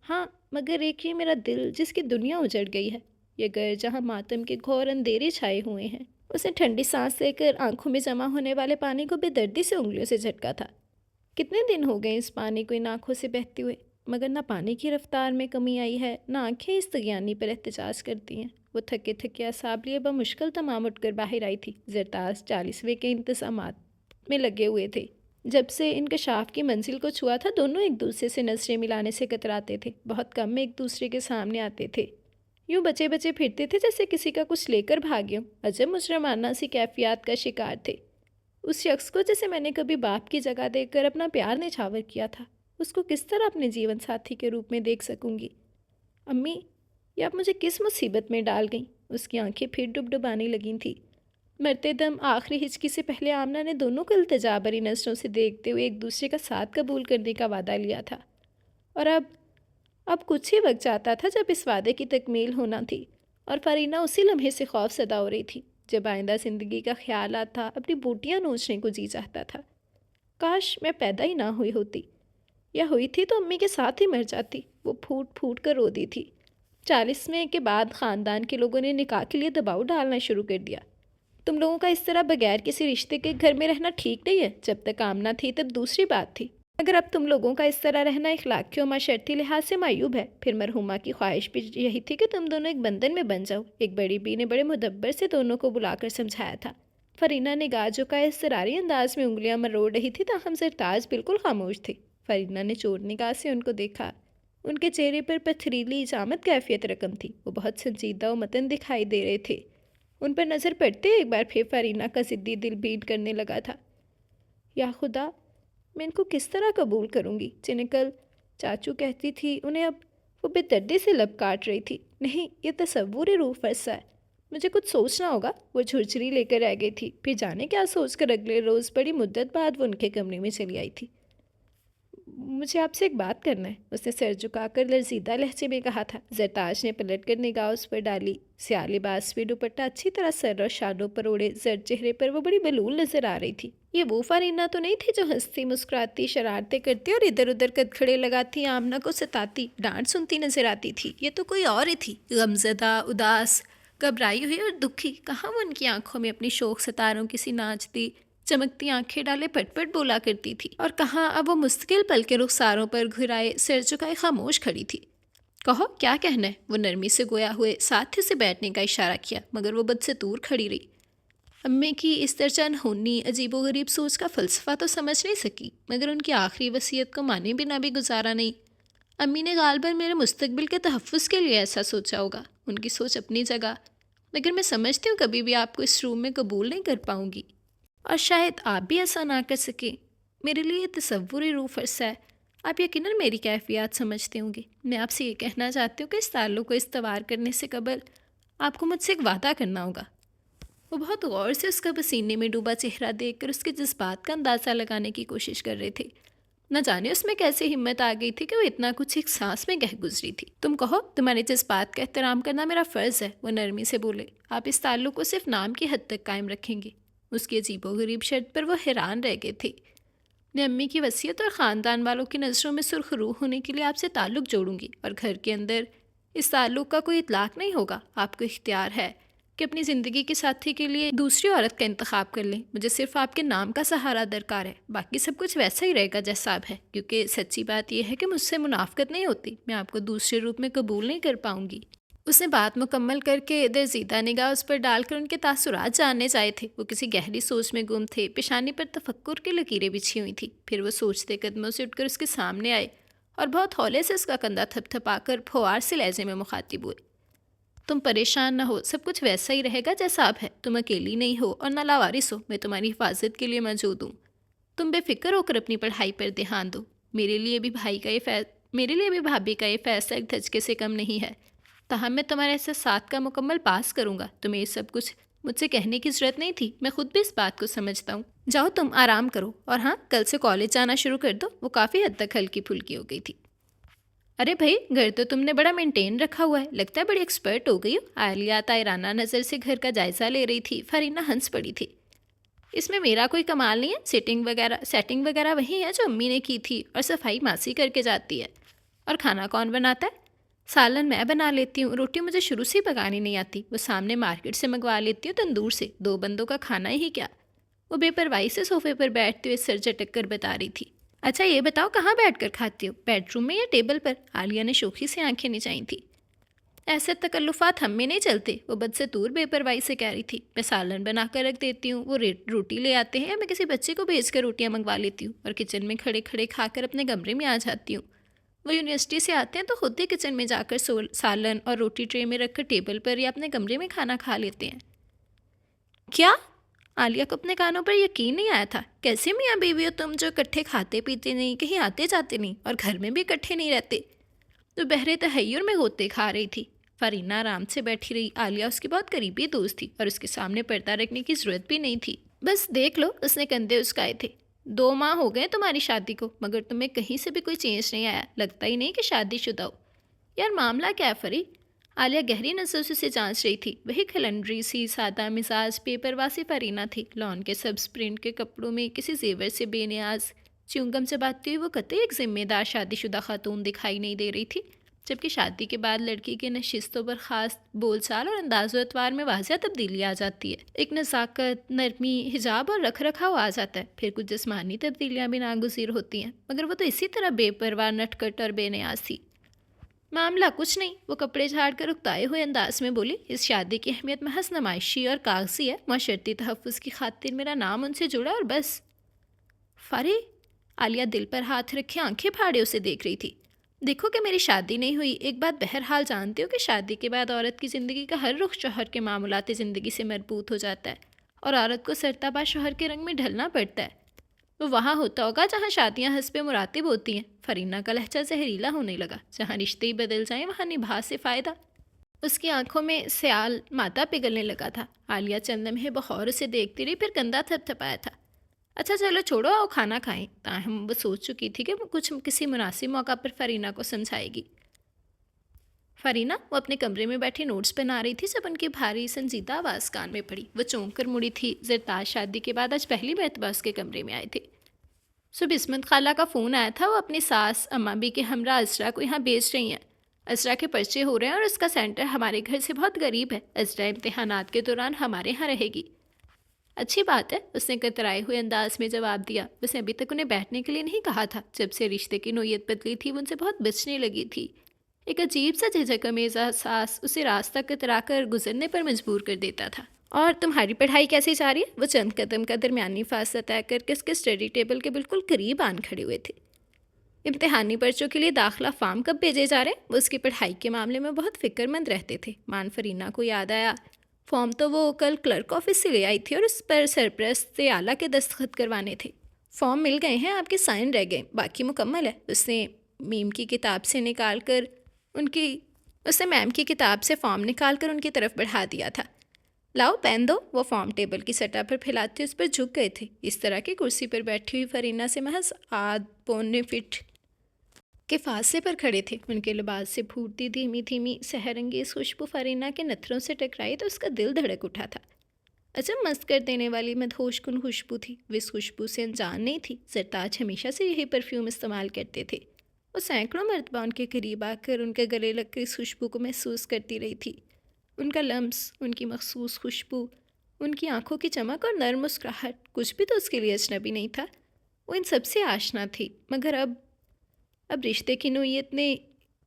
ہاں، مگر ایک یہ میرا دل جس کی دنیا اجڑ گئی ہے، یہ گھر جہاں ماتم کے گھور اندھیرے چھائے ہوئے ہیں۔ اس نے ٹھنڈی سانس لے کر آنکھوں میں جمع ہونے والے پانی کو بے دردی سے انگلیوں سے جھٹکا تھا۔ کتنے دن ہو گئے اس پانی کو ان آنکھوں سے بہتے ہوئے، مگر نہ پانی کی رفتار میں کمی آئی ہے، نہ آنکھیں اس تغیانی پر احتجاج کرتی ہیں۔ وہ تھکے تھکے اعصاب لیے بمشکل تمام اٹھ کر باہر آئی تھی۔ زرتاج 40ویں کے انتظامات میں لگے ہوئے تھے۔ جب سے انکشاف کی منزل کو چھوا تھا، دونوں ایک دوسرے سے نظریں ملانے سے کتراتے تھے، بہت کم ایک دوسرے کے سامنے آتے تھے۔ یوں بچے بچے پھرتے تھے جیسے کسی کا کچھ لے کر بھاگے ہوں۔ عجب مجرمانہ سی کیفیات کا شکار تھے۔ اس شخص کو جسے میں نے کبھی باپ کی جگہ دیکھ کر اپنا پیار نچھاور کیا تھا، اس کو کس طرح اپنے جیون ساتھی کے روپ میں دیکھ سکوں گی؟ امی، یہ آپ مجھے کس مصیبت میں ڈال گئیں؟ اس کی آنکھیں پھر ڈبڈبانے لگی تھیں۔ مرتے دم آخری ہچکی سے پہلے آمنہ نے دونوں کو التجا بھری نظروں سے دیکھتے ہوئے ایک دوسرے کا ساتھ قبول کرنے کا وعدہ لیا تھا، اور اب کچھ ہی وقت جاتا تھا جب اس وعدے کی تکمیل ہونا تھی، اور فرینہ اسی لمحے سے خوف زدہ ہو رہی تھی جب آئندہ زندگی کا خیال آتا، اپنی بوٹیاں نوچنے کو جی چاہتا تھا۔ کاش میں پیدا ہی نہ ہوئی ہوتی، یا ہوئی تھی تو امی کے ساتھ ہی مر جاتی۔ وہ پھوٹ پھوٹ کر رو دی تھی۔ 40ویں کے بعد خاندان کے لوگوں نے نکاح کے لیے دباؤ ڈالنا شروع کر دیا۔ تم لوگوں کا اس طرح بغیر کسی رشتے کے گھر میں رہنا ٹھیک نہیں ہے۔ جب تک آمنہ تھی تب دوسری بات تھی، اگر اب تم لوگوں کا اس طرح رہنا اخلاقی و معاشرتی لحاظ سے معیوب ہے، پھر مرحومہ کی خواہش بھی یہی تھی کہ تم دونوں ایک بندھن میں بن جاؤ۔ ایک بڑی بی نے بڑے مدبر سے دونوں کو بلا کر سمجھایا تھا۔ فرینہ نگاہ جھکائے اضطراری انداز میں انگلیاں مروڑ رہی تھی، تاہم سرتاج بالکل خاموش تھی۔ فرینہ نے چور نگاہ سے ان کو دیکھا۔ ان کے چہرے پر پتھریلی جامد کیفیت رقم تھی۔ وہ بہت سنجیدہ و متن دکھائی دے رہے تھے۔ ان پر نظر پڑتے ایک بار پھر فرینہ کا ضدی دل بیٹ کرنے لگا تھا۔ یا خدا، میں ان کو کس طرح قبول کروں گی؟ چنکل چاچو کہتی تھی انہیں اب۔ وہ بے دردی سے لب کاٹ رہی تھی۔ نہیں، یہ تصوری روح فرسا ہے، مجھے کچھ سوچنا ہوگا۔ وہ جھرجھری لے کر رہ گئی تھی۔ پھر جانے کیا سوچ کر اگلے روز بڑی مدت بعد وہ ان کے کمرے میں چلی آئی تھی۔ مجھے آپ سے ایک بات کرنا ہے، اس نے سر جھکا کر لرزیدہ لہجے میں کہا تھا۔ زرتاج نے پلٹ کر نگاہ اس پر ڈالی۔ سیاہ لباس پہ دوپٹہ اچھی طرح سر اور شانوں پر اوڑھے زرد چہرے پر وہ بڑی ملول نظر آ رہی تھی۔ یہ وہ فرینہ تو نہیں تھی جو ہنستی مسکراتی شرارتیں کرتی اور ادھر ادھر کدکھڑے لگاتی آمنہ کو ستاتی ڈانٹ سنتی نظر آتی تھی۔ یہ تو کوئی اور ہی تھی، غمزدہ، اداس، گھبرائی ہوئی اور دکھی۔ کہاں وہ ان کی آنکھوں میں اپنی شوق ستاروں کی سی ناچتی چمکتی آنکھیں ڈالے پٹ پٹ بولا کرتی تھی، اور کہاں اب وہ مستقل پل کے رخساروں پر گھرائے سر جھکائے خاموش کھڑی تھی۔ کہو کیا کہنا ہے؟ وہ نرمی سے گویا ہوئے ساتھی سے بیٹھنے کا اشارہ کیا، مگر وہ بد سے دور کھڑی رہی۔ امی کی اس طرح انہونی عجیب و غریب سوچ کا فلسفہ تو سمجھ نہیں سکی، مگر ان کی آخری وصیت کو مانے بنا بھی گزارا نہیں۔ امی نے غالباً میرے مستقبل کے تحفظ کے لیے ایسا سوچا ہوگا۔ ان کی سوچ اپنی جگہ، مگر میں سمجھتی ہوں کبھی بھی آپ کو اس روم میں قبول نہیں کر پاؤں گی، اور شاید آپ بھی ایسا نہ کر سکیں۔ میرے لیے یہ تصوری روح فرسا ہے۔ آپ یقیناً میری کیفیات سمجھتے ہوں گے۔ میں آپ سے یہ کہنا چاہتی ہوں کہ اس تعلق کو استوار کرنے سے قبل آپ کو مجھ سے ایک وعدہ کرنا ہوگا۔ وہ بہت غور سے اس کا پسینے میں ڈوبا چہرہ دیکھ کر اس کے جذبات کا اندازہ لگانے کی کوشش کر رہے تھے۔ نہ جانے اس میں کیسے ہمت آ گئی تھی کہ وہ اتنا کچھ ایک سانس میں کہہ گزری تھی۔ تم کہو، تمہارے جذبات کا احترام کرنا میرا فرض ہے، وہ نرمی سے بولے۔ آپ اس تعلق کو صرف نام کی حد تک قائم رکھیں گے؟ اس کی عجیب و غریب شرط پر وہ حیران رہ گئے تھے۔ میں امی کی وصیت اور خاندان والوں کی نظروں میں سرخ روح ہونے کے لیے آپ سے تعلق جوڑوں گی، اور گھر کے اندر اس تعلق کا کوئی اطلاق نہیں ہوگا۔ آپ کو اختیار ہے کہ اپنی زندگی کے ساتھی کے لیے دوسری عورت کا انتخاب کر لیں۔ مجھے صرف آپ کے نام کا سہارا درکار ہے، باقی سب کچھ ویسا ہی رہے گا جیسا اب ہے، کیونکہ سچی بات یہ ہے کہ مجھ سے منافقت نہیں ہوتی۔ میں آپ کو دوسرے روپ میں قبول نہیں کر پاؤں گی۔ اس نے بات مکمل کر کے درزیدہ نگاہ اس پر ڈال کر ان کے تاثرات جاننے چاہے تھے۔ وہ کسی گہری سوچ میں گم تھے، پیشانی پر تفکر کی لکیریں بچھی ہوئی تھیں۔ پھر وہ سوچتے قدموں سے اٹھ کر اس کے سامنے آئے اور بہت ہولے سے اس کا کندھا تھپ تھپا کر پھوار سے لہجے میں مخاطب ہوئے۔ تم پریشان نہ ہو، سب کچھ ویسا ہی رہے گا جیسا اب ہے۔ تم اکیلی نہیں ہو اور نہ لاوارث ہو، میں تمہاری حفاظت کے لیے موجود ہوں۔ تم بے فکر ہو کر اپنی پڑھائی پر دھیان دو۔ میرے لیے بھی بھابھی کا یہ فیصلہ ایک دھچکے سے کم نہیں ہے، تاہم میں تمہارے احساسات کا مکمل پاس کروں گا۔ تمہیں یہ سب کچھ مجھ سے کہنے کی ضرورت نہیں تھی، میں خود بھی اس بات کو سمجھتا ہوں۔ جاؤ تم آرام کرو، اور ہاں، کل سے کالج جانا شروع کر دو۔ وہ کافی حد تک ہلکی پھلکی ہو گئی تھی۔ ارے بھائی، گھر تو تم نے بڑا مینٹین رکھا ہوا ہے، لگتا ہے بڑی ایکسپرٹ ہو گئی ہو۔ عالیہ طائرانہ نظر سے گھر کا جائزہ لے رہی تھی۔ فرینہ ہنس پڑی تھی۔ اس میں میرا کوئی کمال نہیں ہے، سیٹنگ وغیرہ وہی ہے جو امی نے کی تھی، اور صفائی ماسی کر کے جاتی ہے۔ اور کھانا کون بناتا ہے؟ سالن میں بنا لیتی ہوں، روٹی مجھے شروع سے ہی پکانی نہیں آتی، وہ سامنے مارکیٹ سے منگوا لیتی ہوں تندور سے، 2 بندوں کا کھانا ہی کیا۔ وہ بے پرواہی سے صوفے پر بیٹھتے ہوئے سر جھٹک کر بتا رہی تھی۔ اچھا یہ بتاؤ، کہاں بیٹھ کر کھاتی ہو؟ بیڈ روم میں یا ٹیبل پر؟ عالیہ نے شوخی سے آنکھیں نچائی تھیں۔ ایسے تکلفات ہم میں نہیں چلتے، وہ بد سے دور بے پرواہی سے کہہ رہی تھی۔ میں سالن بنا کر رکھ دیتی ہوں، وہ روٹی لے آتے ہیں، یا میں کسی بچے کو بھیج کر روٹیاں منگوا لیتی ہوں، اور کچن میں کھڑے کھڑے کھا کر اپنے کمرے میں آ جاتی ہوں۔ وہ یونیورسٹی سے آتے ہیں تو خود ہی کچن میں جا کر سالن اور روٹی ٹرے میں رکھ کر ٹیبل پر یا اپنے کمرے میں کھانا کھا لیتے ہیں۔ کیا؟ عالیہ کو اپنے کانوں پر یقین نہیں آیا تھا۔ کیسے میاں بیوی ہو تم، جو اکٹھے کھاتے پیتے نہیں، کہیں آتے جاتے نہیں، اور گھر میں بھی اکٹھے نہیں رہتے؟ تو بہرے تحیر میں غوطے کھا رہی تھی۔ فرینہ آرام سے بیٹھی رہی۔ عالیہ اس کی بہت قریبی دوست تھی، اور اس کے سامنے پردہ رکھنے کی ضرورت بھی نہیں تھی۔ بس دیکھ لو، اس نے کندھے اسکائے تھے، 2 ماہ ہو گئے تمہاری شادی کو، مگر تمہیں کہیں سے بھی کوئی چینج نہیں آیا، لگتا ہی نہیں کہ شادی شدہ ہو۔ یار معاملہ کیا ہے فری؟ عالیہ گہری نظروں سے اسے جانچ رہی تھی. وہی کیلنڈری سی سادہ مزاج بے پرواہ سی فرینہ تھی. لان کے سبز پرنٹ کے کپڑوں میں کسی زیور سے بے نیاز چیونگم سے باتتی ہوئی وہ قطعی ایک ذمہ دار شادی شدہ خاتون دکھائی نہیں دے رہی تھی. جبکہ شادی کے بعد لڑکی کے نشستوں پر خاص بول چال اور انداز و اطوار میں واضح تبدیلی آ جاتی ہے. ایک نزاکت، نرمی، حجاب اور رکھ رکھاؤ آ جاتا ہے. پھر کچھ جسمانی تبدیلیاں بھی ناگزیر ہوتی ہیں، مگر وہ تو اسی طرح بے پرواہ، نٹ کٹ اور بے نیاز تھی. معاملہ کچھ نہیں، وہ کپڑے جھاڑ کر اکتائے ہوئے انداز میں بولی. اس شادی کی اہمیت محض نمائشی اور کاغذی ہے. معاشرتی تحفظ کی خاطر میرا نام ان سے جڑا اور بس. فارے؟ عالیہ دل پر ہاتھ رکھے آنکھیں پھاڑے اسے دیکھ رہی تھی. دیکھو کہ میری شادی نہیں ہوئی. ایک بات بہرحال جانتی ہو کہ شادی کے بعد عورت کی زندگی کا ہر رخ شوہر کے معمولاتی زندگی سے مربوط ہو جاتا ہے اور عورت کو سرتابہ شوہر کے رنگ میں ڈھلنا پڑتا ہے. وہ وہاں ہوتا ہوگا جہاں شادیاں حسب مراتب ہوتی ہیں. فرینہ کا لہجہ زہریلا ہونے لگا. جہاں رشتے ہی بدل جائیں وہاں نبھا سے فائدہ. اس کی آنکھوں میں سیال مادہ پگھلنے لگا تھا. عالیہ چند لمحے بغور اسے دیکھتی رہی، پھر کندھا تھپ تھپایا تھا. اچھا چلو چھوڑو، آؤ کھانا کھائیں. تاہم وہ سوچ چکی تھی کہ وہ کسی مناسب موقع پر فرینہ کو سمجھائے گی. فرینہ وہ اپنے کمرے میں بیٹھی نوٹس بنا رہی تھی جب ان کی بھاری سنجیدہ آواز کان میں پڑی. وہ چونک کر مڑی تھی. زرتاج شادی کے بعد آج پہلی مرتبہ اس کے کمرے میں آئے تھے. صبح عصمت خالہ کا فون آیا تھا. وہ اپنی ساس اماں بھی کے ہمراہ اسرا کو یہاں بھیج رہی ہیں. اسرا کے پرچے ہو رہے ہیں اور اس کا سینٹر ہمارے گھر سے بہت قریب ہے. اسرا امتحانات کے دوران ہمارے یہاں رہے گی. اچھی بات ہے، اس نے کترائے ہوئے انداز میں جواب دیا. اس نے ابھی تک انہیں بیٹھنے کے لیے نہیں کہا تھا. جب سے رشتے کی نوعیت بدلی تھی وہ ان سے بہت بچنے لگی تھی. ایک عجیب سا جھجک امیز احساس اسے راستہ کترا کر گزرنے پر مجبور کر دیتا تھا. اور تمہاری پڑھائی کیسی جا رہی ہے؟ وہ چند قدم کا درمیانی فاصلہ طے کر کے اس کے اسٹڈی ٹیبل کے بالکل قریب آن کھڑے ہوئے تھے. امتحانی پرچوں کے لیے داخلہ فارم کب بھیجے جا رہے ہیں؟ وہ اس کی پڑھائی کے معاملے میں بہت فکر مند رہتے تھے. مان فرینہ کو یاد آیا فارم تو وہ کل کلرک آفس سے لے آئی تھی اور اس پر سرپرست اعلیٰ کے دستخط کروانے تھے. فارم مل گئے ہیں، آپ کے سائن رہ گئے، باقی مکمل ہے. اس نے میم کی کتاب سے میم کی کتاب سے فارم نکال کر ان کی طرف بڑھا دیا تھا. لاؤ پین دو. وہ فارم ٹیبل کی سطح پر پھیلاتے اس پر جھک گئے تھے. اس طرح کی کرسی پر بیٹھی ہوئی فرینہ سے محض پونے فٹ کے فاصلے پر کھڑے تھے. ان کے لباس سے پھوٹتی دھیمی دھیمی سحر انگیز خوشبو فرینہ کے نتھروں سے ٹکرائی تو اس کا دل دھڑک اٹھا تھا. عجب مست کر دینے والی مدہوش کن خوشبو تھی. وہ اس خوشبو سے انجان نہیں تھی. زرتاج ہمیشہ سے یہی پرفیوم استعمال کرتے تھے. وہ سینکڑوں مرتبہ ان کے قریب آ کر ان کے گلے لگ کر اس خوشبو کو محسوس کرتی رہی تھی. ان کا لمس، ان کی مخصوص خوشبو، ان کی آنکھوں کی چمک اور نرم مسکراہٹ، کچھ بھی تو اس کے لیے اجنبی نہیں تھا. وہ ان سب سے آشنا تھی. مگر اب رشتے کی نوعیت نے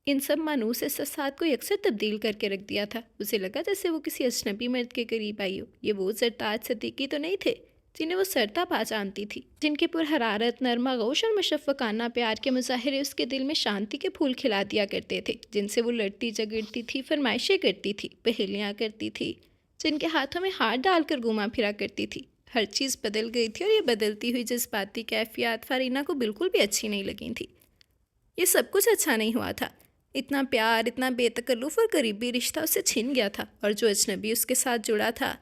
ان سب مانوس احساسات کو یکسر تبدیل کر کے رکھ دیا تھا. اسے لگا جیسے وہ کسی اجنبی مرد کے قریب آئی ہو. یہ وہ زرتاج صدیقی تو نہیں تھے جنہیں وہ سرتابہ جانتی تھی، جن کے پر حرارت، نرم آغوش اور مشفقانہ پیار کے مظاہرے اس کے دل میں شانتی کے پھول کھلا دیا کرتے تھے، جن سے وہ لڑتی جھگڑتی تھی، فرمائشیں کرتی تھی، پہیلیاں کرتی تھی، جن کے ہاتھوں میں ہاتھ ڈال کر گھوما پھرا کرتی تھی. ہر چیز بدل گئی تھی اور یہ بدلتی ہوئی جذباتی کیفیات فرینہ کو بالکل بھی اچھی نہیں لگی تھی. یہ سب کچھ اچھا نہیں ہوا تھا. اتنا پیار، اتنا بے تکلف اور قریبی رشتہ اس سے چھن گیا تھا، اور جو اجنبی اس کے ساتھ جڑا تھا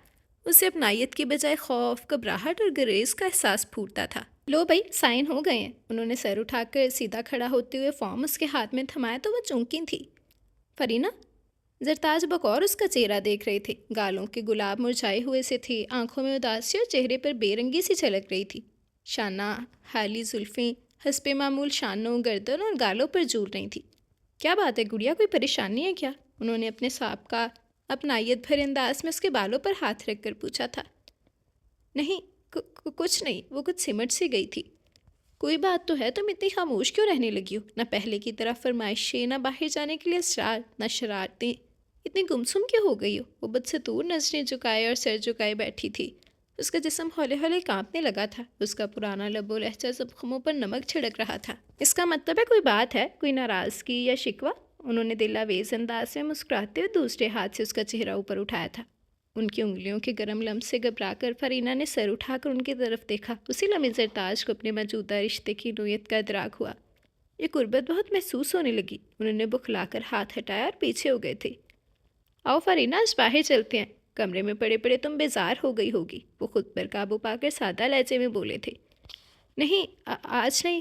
اسے اپنائیت کی بجائے خوف، گھبراہٹ اور گریز کا احساس پھوٹتا تھا. لو بھائی، سائن ہو گئے ہیں. انہوں نے سر اٹھا کر سیدھا کھڑا ہوتے ہوئے فارم اس کے ہاتھ میں تھمایا تو وہ چونکی تھی. فرینہ؟ زرتاج بغور اس کا چہرہ دیکھ رہے تھے. گالوں کے گلاب مرجھائے ہوئے سے تھے، آنکھوں میں اداسی اور چہرے پر بے رنگی سی چھلک رہی تھی. شانہ حالی زلفیں حسب معمول شانوں، گردن اور گالوں پر جھول رہی تھی. کیا بات ہے گڑیا، کوئی پریشانی ہے کیا؟ انہوں نے اپنے سابقہ اپنائیت بھرے انداز میں اس کے بالوں پر ہاتھ رکھ کر پوچھا تھا. نہیں، کچھ نہیں. وہ کچھ سمٹ سی گئی تھی. کوئی بات تو ہے، تم اتنی خاموش کیوں رہنے لگی ہو؟ نہ پہلے کی طرح فرمائشیں، نہ باہر جانے کے لیے اصرار، نہ شرارتیں. اتنی گمسم کیوں ہو گئی ہو؟ وہ بدستور نظریں جھکائے اور سر جھکائے بیٹھی تھی. اس کا جسم ہولے ہولے کانپنے لگا تھا. اس کا پرانا لب و لہجہ زخموں پر نمک چھڑک رہا تھا. اس کا مطلب ہے کوئی بات ہے، کوئی ناراضگی یا شکوہ؟ انہوں نے دل آویز انداز میں مسکراتے ہوئے دوسرے ہاتھ سے اس کا چہرہ اوپر اٹھایا تھا. ان کی انگلیوں کے گرم لمس سے گھبرا کر فرینہ نے سر اٹھا کر ان کی طرف دیکھا. اسی لمحے زرتاج کو اپنے موجودہ رشتے کی نوعیت کا ادراک ہوا. یہ قربت بہت محسوس ہونے لگی. انہوں نے بخلا کر ہاتھ ہٹایا اور پیچھے ہو گئے تھے. آؤ فرینہ، آج باہر چلتے ہیں. کمرے میں پڑے پڑے تم بیزار ہو گئی ہوگی. وہ خود پر قابو پا کر سادہ لہجے میں بولے تھے. نہیں، آج نہیں.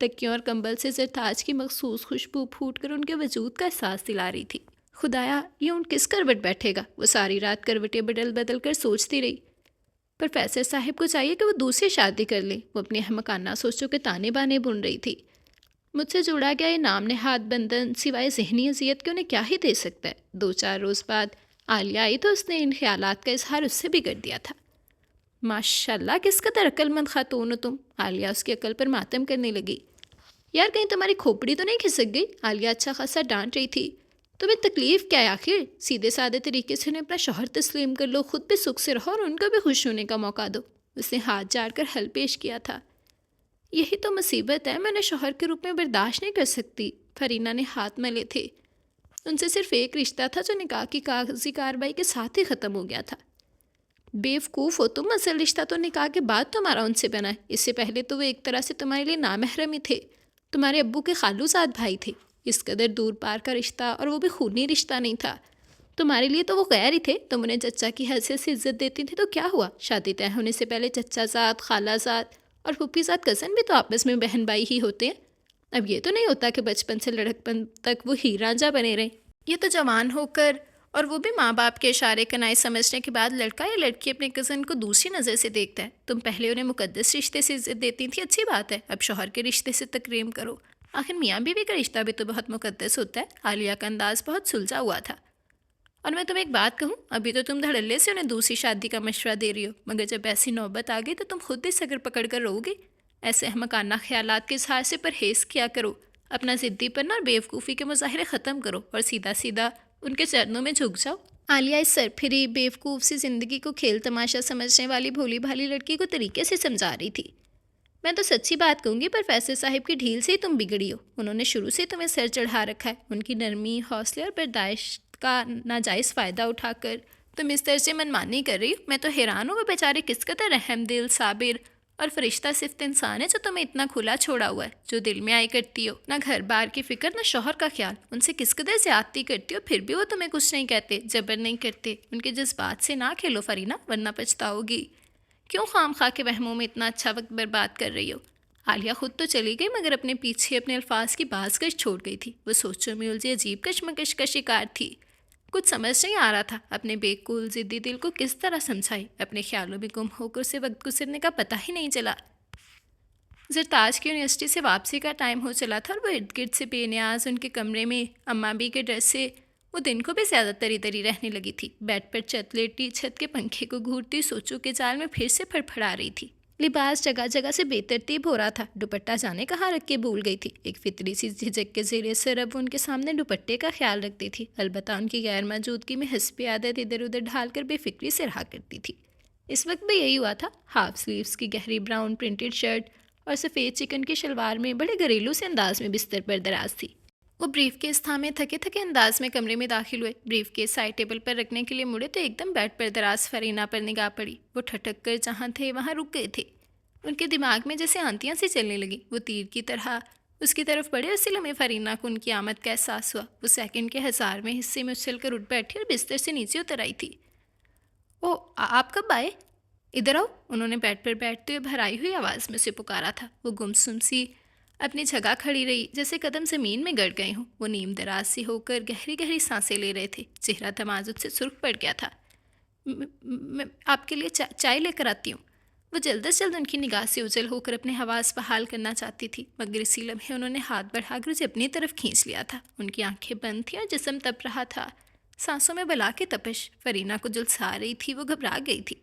تکیوں اور کمبل سے زرتاج کی مخصوص خوشبو پھوٹ کر ان کے وجود کا احساس دلا رہی تھی۔ خدایا، یہ اونٹ کس کروٹ بیٹھے گا؟ وہ ساری رات کروٹیں بدل بدل کر سوچتی رہی۔ پروفیسر صاحب کو چاہیے کہ وہ دوسری شادی کر لیں، وہ اپنی احمقانہ سوچوں کے تانے بانے بن رہی تھی۔ مجھ سے جوڑا گیا یہ نام نہاد بندھن سوائے ذہنی اذیت کے انہیں کیا ہی دے سکتا ہے۔ 2-4 روز بعد عالیہ آئی تو اس نے ان خیالات کا اظہار اس سے بھی کر دیا تھا۔ ماشاءاللہ، کس قدر عقل مند خاتون ہو تم، عالیہ اس کی عقل پر ماتم کرنے لگی۔ یار کہیں تمہاری کھوپڑی تو نہیں کھسک گئی؟ عالیہ اچھا خاصا ڈانٹ رہی تھی۔ تمہیں تکلیف کیا ہے آخر؟ سیدھے سادے طریقے سے انہیں اپنا شوہر تسلیم کر لو، خود بھی سکھ سے رہو اور ان کو بھی خوش ہونے کا موقع دو۔ اس نے ہاتھ جاڑ کر حل پیش کیا تھا۔ یہی تو مصیبت ہے، میں انہیں شوہر کے روپ میں برداشت نہیں کر سکتی۔ فرینہ نے ہاتھ ملے تھے۔ ان سے صرف ایک رشتہ تھا جو نکاح کی کاغذی کارروائی کے ساتھ ہی ختم ہو گیا تھا۔ بیوقوف ہو تم، اصل رشتہ تو نکاح کے بعد تمہارا ان سے بنا ہے۔ اس سے پہلے تو وہ ایک طرح سے تمہارے لیے نامحرم ہی تھے، تمہارے ابو کے خالو زاد بھائی تھے۔ اس قدر دور پار کا رشتہ، اور وہ بھی خونی رشتہ نہیں تھا۔ تمہارے لیے تو وہ غیر ہی تھے۔ تم انہیں چچا کی حیثیت سے عزت دیتی تھی تو کیا ہوا؟ شادی طے ہونے سے پہلے چچا زاد، خالہ زاد اور پھوپھی زاد کزن بھی تو آپس میں بہن بھائی ہی ہوتے ہیں۔ اب یہ تو نہیں ہوتا کہ بچپن سے لڑکپن تک وہ ہی رانجھا بنے رہیں۔ یہ تو جوان ہو کر، اور وہ بھی ماں باپ کے اشارے کنائے سمجھنے کے بعد، لڑکا یا لڑکی اپنے کزن کو دوسری نظر سے دیکھتا ہے۔ تم پہلے انہیں مقدس رشتے سے عزت دیتی تھی، اچھی بات ہے، اب شوہر کے رشتے سے تکریم کرو۔ آخر میاں بیوی کا رشتہ بھی تو بہت مقدس ہوتا ہے۔ عالیہ کا انداز بہت سلجھا ہوا تھا۔ اور میں تمہیں ایک بات کہوں، ابھی تو تم دھڑلے سے انہیں دوسری شادی کا مشورہ دے رہی ہو، مگر جب ایسی نوبت آ گئی تو تم خود بھی صبر پکڑ کر رہو گی۔ ایسے احمقانہ خیالات کے اظہار سے پرہیز کیا کرو۔ اپنا ضدی پن اور بیوقوفی کے مظاہرے ختم کرو اور سیدھا سیدھا ان کے چرنوں میں جھک جاؤ۔ عالیہ اس سرپھری بیوقوف سی زندگی کو کھیل تماشا سمجھنے والی بھولی بھالی لڑکی کو طریقے سے سمجھا رہی تھی۔ میں تو سچی بات کہوں گی، پروفیسر صاحب کی ڈھیل سے ہی تم بگڑی ہو۔ انہوں نے شروع سے تمہیں سر چڑھا رکھا ہے۔ ان کی نرمی، حوصلے اور برداشت کا ناجائز فائدہ اٹھا کر تم اس طرح سے منمانی کر رہی ہو۔ میں تو حیران ہوں، وہ بیچارے کس قدر رحم دل، صابر اور فرشتہ صفت انسان ہے جو تمہیں اتنا کھلا چھوڑا ہوا ہے، جو دل میں آئی کرتی ہو، نہ گھر بار کی فکر، نہ شوہر کا خیال۔ ان سے کس قدر زیادتی کرتی ہو، پھر بھی وہ تمہیں کچھ نہیں کہتے، جبر نہیں کرتے۔ ان کے جذبات سے نہ کھیلو فرینہ، ورنہ پچھتاؤ گی۔ کیوں خام خواہ کے وہموں میں اتنا اچھا وقت برباد کر رہی ہو؟ عالیہ خود تو چلی گئی، مگر اپنے پیچھے اپنے الفاظ کی باز کش چھوڑ گئی تھی۔ وہ سوچوں میں الجھی عجیب کشمکش کا شکار تھی۔ کچھ سمجھ نہیں آ رہا تھا اپنے بے قول ضدی دل کو کس طرح سمجھائے۔ اپنے خیالوں میں گم ہو کر اسے وقت گزرنے کا پتہ ہی نہیں چلا۔ زرتاج کی یونیورسٹی سے واپسی کا ٹائم ہو چلا تھا، اور وہ ارد گرد سے بے نیاز ان کے کمرے میں اماں بھی کے ڈر سے وہ دن کو بھی زیادہ تری تری رہنے لگی تھی۔ بیڈ پر چت لیٹی، چھت کے پنکھے کو گھورتی، سوچوں کے جال میں پھر سے پھڑپھڑا رہی تھی۔ لباس جگہ جگہ سے بے ترتیب ہو رہا تھا، دوپٹہ جانے کہاں رکھ کے بھول گئی تھی۔ ایک فطری سی جھجک کے زیر اثر اب وہ ان کے سامنے دوپٹے کا خیال رکھتی تھی، البتہ ان کی غیر موجودگی میں حسب عادت ادھر ادھر ڈھال کر بے فکری سے رہا کرتی تھی۔ اس وقت بھی یہی ہوا تھا۔ ہاف سلیوز کی گہری براؤن پرنٹڈ شرٹ اور سفید چکن کی شلوار میں بڑے گھریلو سے انداز میں بستر پر دراز تھی۔ وہ بریف کیس تھامے تھکے تھکے انداز میں کمرے میں داخل ہوئے۔ بریف کیس سائڈ ٹیبل پر رکھنے کے لیے مڑے تو ایک دم بیڈ پر دراز فرینہ پر نگاہ پڑی۔ وہ ٹھٹک کر جہاں تھے وہاں رک گئے تھے۔ ان کے دماغ میں جیسے آنتیاں سی چلنے لگی۔ وہ تیر کی طرح اس کی طرف بڑھے، اسی لمحے فرینہ کو ان کی آمد کا احساس ہوا۔ وہ سیکنڈ کے ہزارویں حصے میں اچھل کر اٹھ بیٹھی اور بستر سے نیچے اتر آئی تھی۔ او، آپ کب آئے؟ ادھر آؤ، انہوں نے بیڈ پر بیٹھتے ہوئے بھرائی ہوئی آواز میں اسے پکارا تھا۔ وہ گمسم سی اپنی جگہ کھڑی رہی، جیسے قدم زمین میں گڑ گئے ہوں۔ وہ نیم دراز سی ہو کر گہری گہری سانسیں لے رہے تھے، چہرہ تمازج سے سرخ پڑ گیا تھا۔ میں آپ کے لیے چائے لے کر آتی ہوں۔ وہ جلد از جلد ان کی نگاہ سے اوجھل ہو کر اپنے حواس بحال کرنا چاہتی تھی، مگر اسی لمحے انہوں نے ہاتھ بڑھا کر اسے اپنی طرف کھینچ لیا تھا۔ ان کی آنکھیں بند تھیں اور جسم تپ رہا تھا، سانسوں میں بلا کے تپش فرینہ کو جلسا رہی تھی۔ وہ گھبرا گئی تھی۔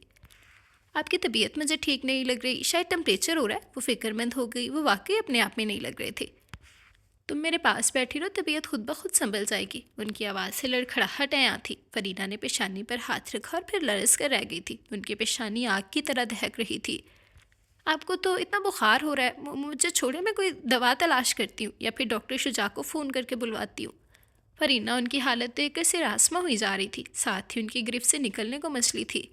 آپ کی طبیعت مجھے ٹھیک نہیں لگ رہی، شاید ٹمپریچر ہو رہا ہے۔ وہ فکر مند ہو گئی۔ وہ واقعی اپنے آپ میں نہیں لگ رہے تھے۔ تم میرے پاس بیٹھی رہو، طبیعت خود بخود سنبھل جائے گی۔ ان کی آواز سے لڑکھڑاہٹ آئی تھی۔ فرینہ نے پیشانی پر ہاتھ رکھا اور پھر لرز کر رہ گئی تھی۔ ان کی پیشانی آگ کی طرح دہک رہی تھی۔ آپ کو تو اتنا بخار ہو رہا ہے، مجھے چھوڑے، میں کوئی دوا تلاش کرتی ہوں یا پھر ڈاکٹر شجاع کو فون کر کے بلواتی ہوں۔ فرینہ ان کی حالت دیکھ کر سراسمہ ہوئی جا رہی تھی، ساتھ ہی ان کی گرفت سے نکلنے کو مچلی تھی۔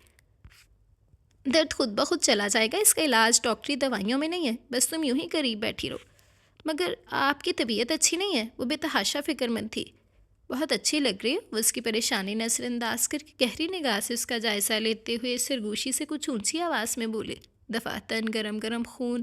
درد خود بخود چلا جائے گا، اس کا علاج ڈاکٹری دوائیوں میں نہیں ہے، بس تم یوں ہی قریب بیٹھی رہو۔ مگر آپ کی طبیعت اچھی نہیں ہے، وہ بے تحاشا فکر مند تھی۔ بہت اچھی لگ رہی ہے، وہ اس کی پریشانی نظر انداز کر کے گہری نگاہ سے اس کا جائزہ لیتے ہوئے سرگوشی سے کچھ اونچی آواز میں بولے۔ دفعتاً گرم گرم خون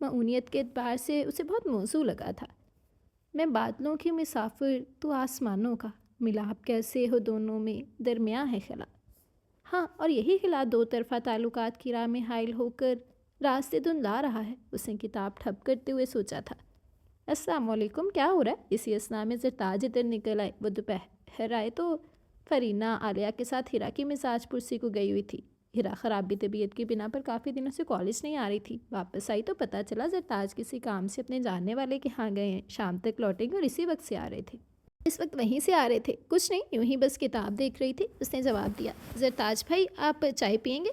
معونیت کے اعتبار سے اسے بہت موزوں لگا تھا۔ میں بادلوں کی مسافر تو آسمانوں کا، ملاپ کیسے ہو دونوں میں درمیاں ہے خلا۔ ہاں، اور یہی خلا دو طرفہ تعلقات کی راہ میں حائل ہو کر راستے دھندلا رہا ہے، اس نے کتاب ٹھپ کرتے ہوئے سوچا تھا۔ السلام علیکم، کیا ہو رہا ہے؟ اسی اثنا میں زرتاج ادھر نکل آئے۔ وہ دوپہر آئے تو فرینہ عالیہ کے ساتھ ہیرا کی مزاج پرسی کو گئی ہوئی تھی۔ ہیرا خرابی طبیعت کی بنا پر کافی دنوں سے کالج نہیں آ رہی تھی۔ واپس آئی تو پتہ چلا زرتاج کسی کام سے اپنے جاننے والے کے ہاں گئے ہیں، شام تک لوٹیں گے اور اسی وقت سے آ رہے تھے۔ اس وقت وہیں سے آ رہے تھے؟ کچھ نہیں، یوں ہی بس کتاب دیکھ رہی تھی، اس نے جواب دیا۔ زرتاج بھائی، آپ چائے پئیں گے؟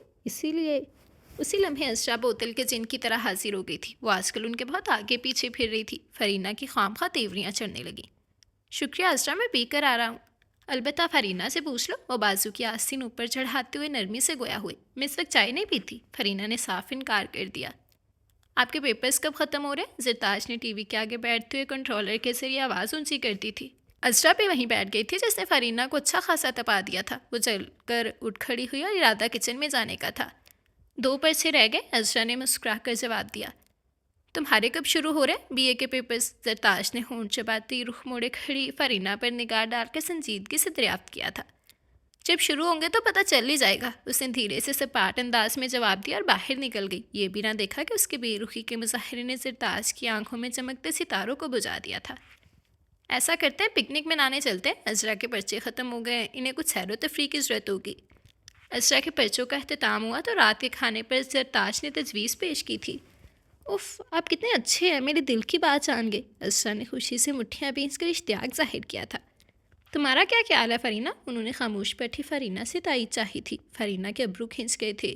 اسی لمحے اسرا بوتل کے جن کی طرح حاضر ہو گئی تھی۔ وہ آج کل ان کے بہت آگے پیچھے پھر رہی تھی۔ فرینہ کی خواہ تیوریاں چڑھنے لگیں۔ شکریہ اسرا، میں پی کر آ رہا ہوں۔ البتہ فرینہ سے پوچھ لو۔ وہ بازو کی آستین اوپر چڑھاتے ہوئے نرمی سے گویا ہوئے۔ میں اس وقت چائے نہیں پیتی، فرینہ نے صاف انکار کر دیا۔ آپ کے پیپرز کب ختم ہو رہے؟ زرتاج نے ٹی وی کے آگے بیٹھتے ہوئے کنٹرولر کے ذریعے آواز اونچی کر دی تھی۔ اسرا بھی وہیں بیٹھ گئی تھی جس نے فرینہ کو اچھا خاصا تپا دیا تھا۔ وہ چل کر اٹھ کھڑی ہوئی اور ارادہ کچن میں جانے کا تھا۔ 2 پرچے رہ گئے، اسرا نے مسکرا کر جواب دیا۔ تمہارے کب شروع ہو رہے بی اے کے پیپرز؟ زرتاج نے ہونٹ چباتی رخ موڑے کھڑی فرینہ پر نگاہ ڈال کے سنجیدگی سے دریافت کیا تھا۔ جب شروع ہوں گے تو پتہ چل ہی جائے گا، اس نے دھیرے سے سپاٹ انداز میں جواب دیا اور باہر نکل گئی۔ یہ بھی نہ دیکھا کہ اس کے بے رخی کے مظاہرے نے زرتاج کی آنکھوں میں چمکتے ستاروں کو بجھا دیا تھا۔ ایسا کرتے ہیں، پکنک منانے چلتے ہیں۔ اسرا کے پرچے ختم ہو گئے، انہیں کچھ سیر و تفریح کی ضرورت ہوگی۔ اسرا کے پرچوں کا اختتام ہوا تو رات کے کھانے پر زرتاج نے تجویز پیش کی تھی۔ اف، آپ کتنے اچھے ہیں، میرے دل کی بات جان گئے۔ اسرا نے خوشی سے مٹھیاں بھینچ کر اشتیاق ظاہر کیا تھا۔ تمہارا کیا خیال ہے فرینہ؟ انہوں نے خاموش بیٹھی فرینہ سے تائید چاہی تھی۔ فرینہ کے ابرو کھنچ گئے تھے۔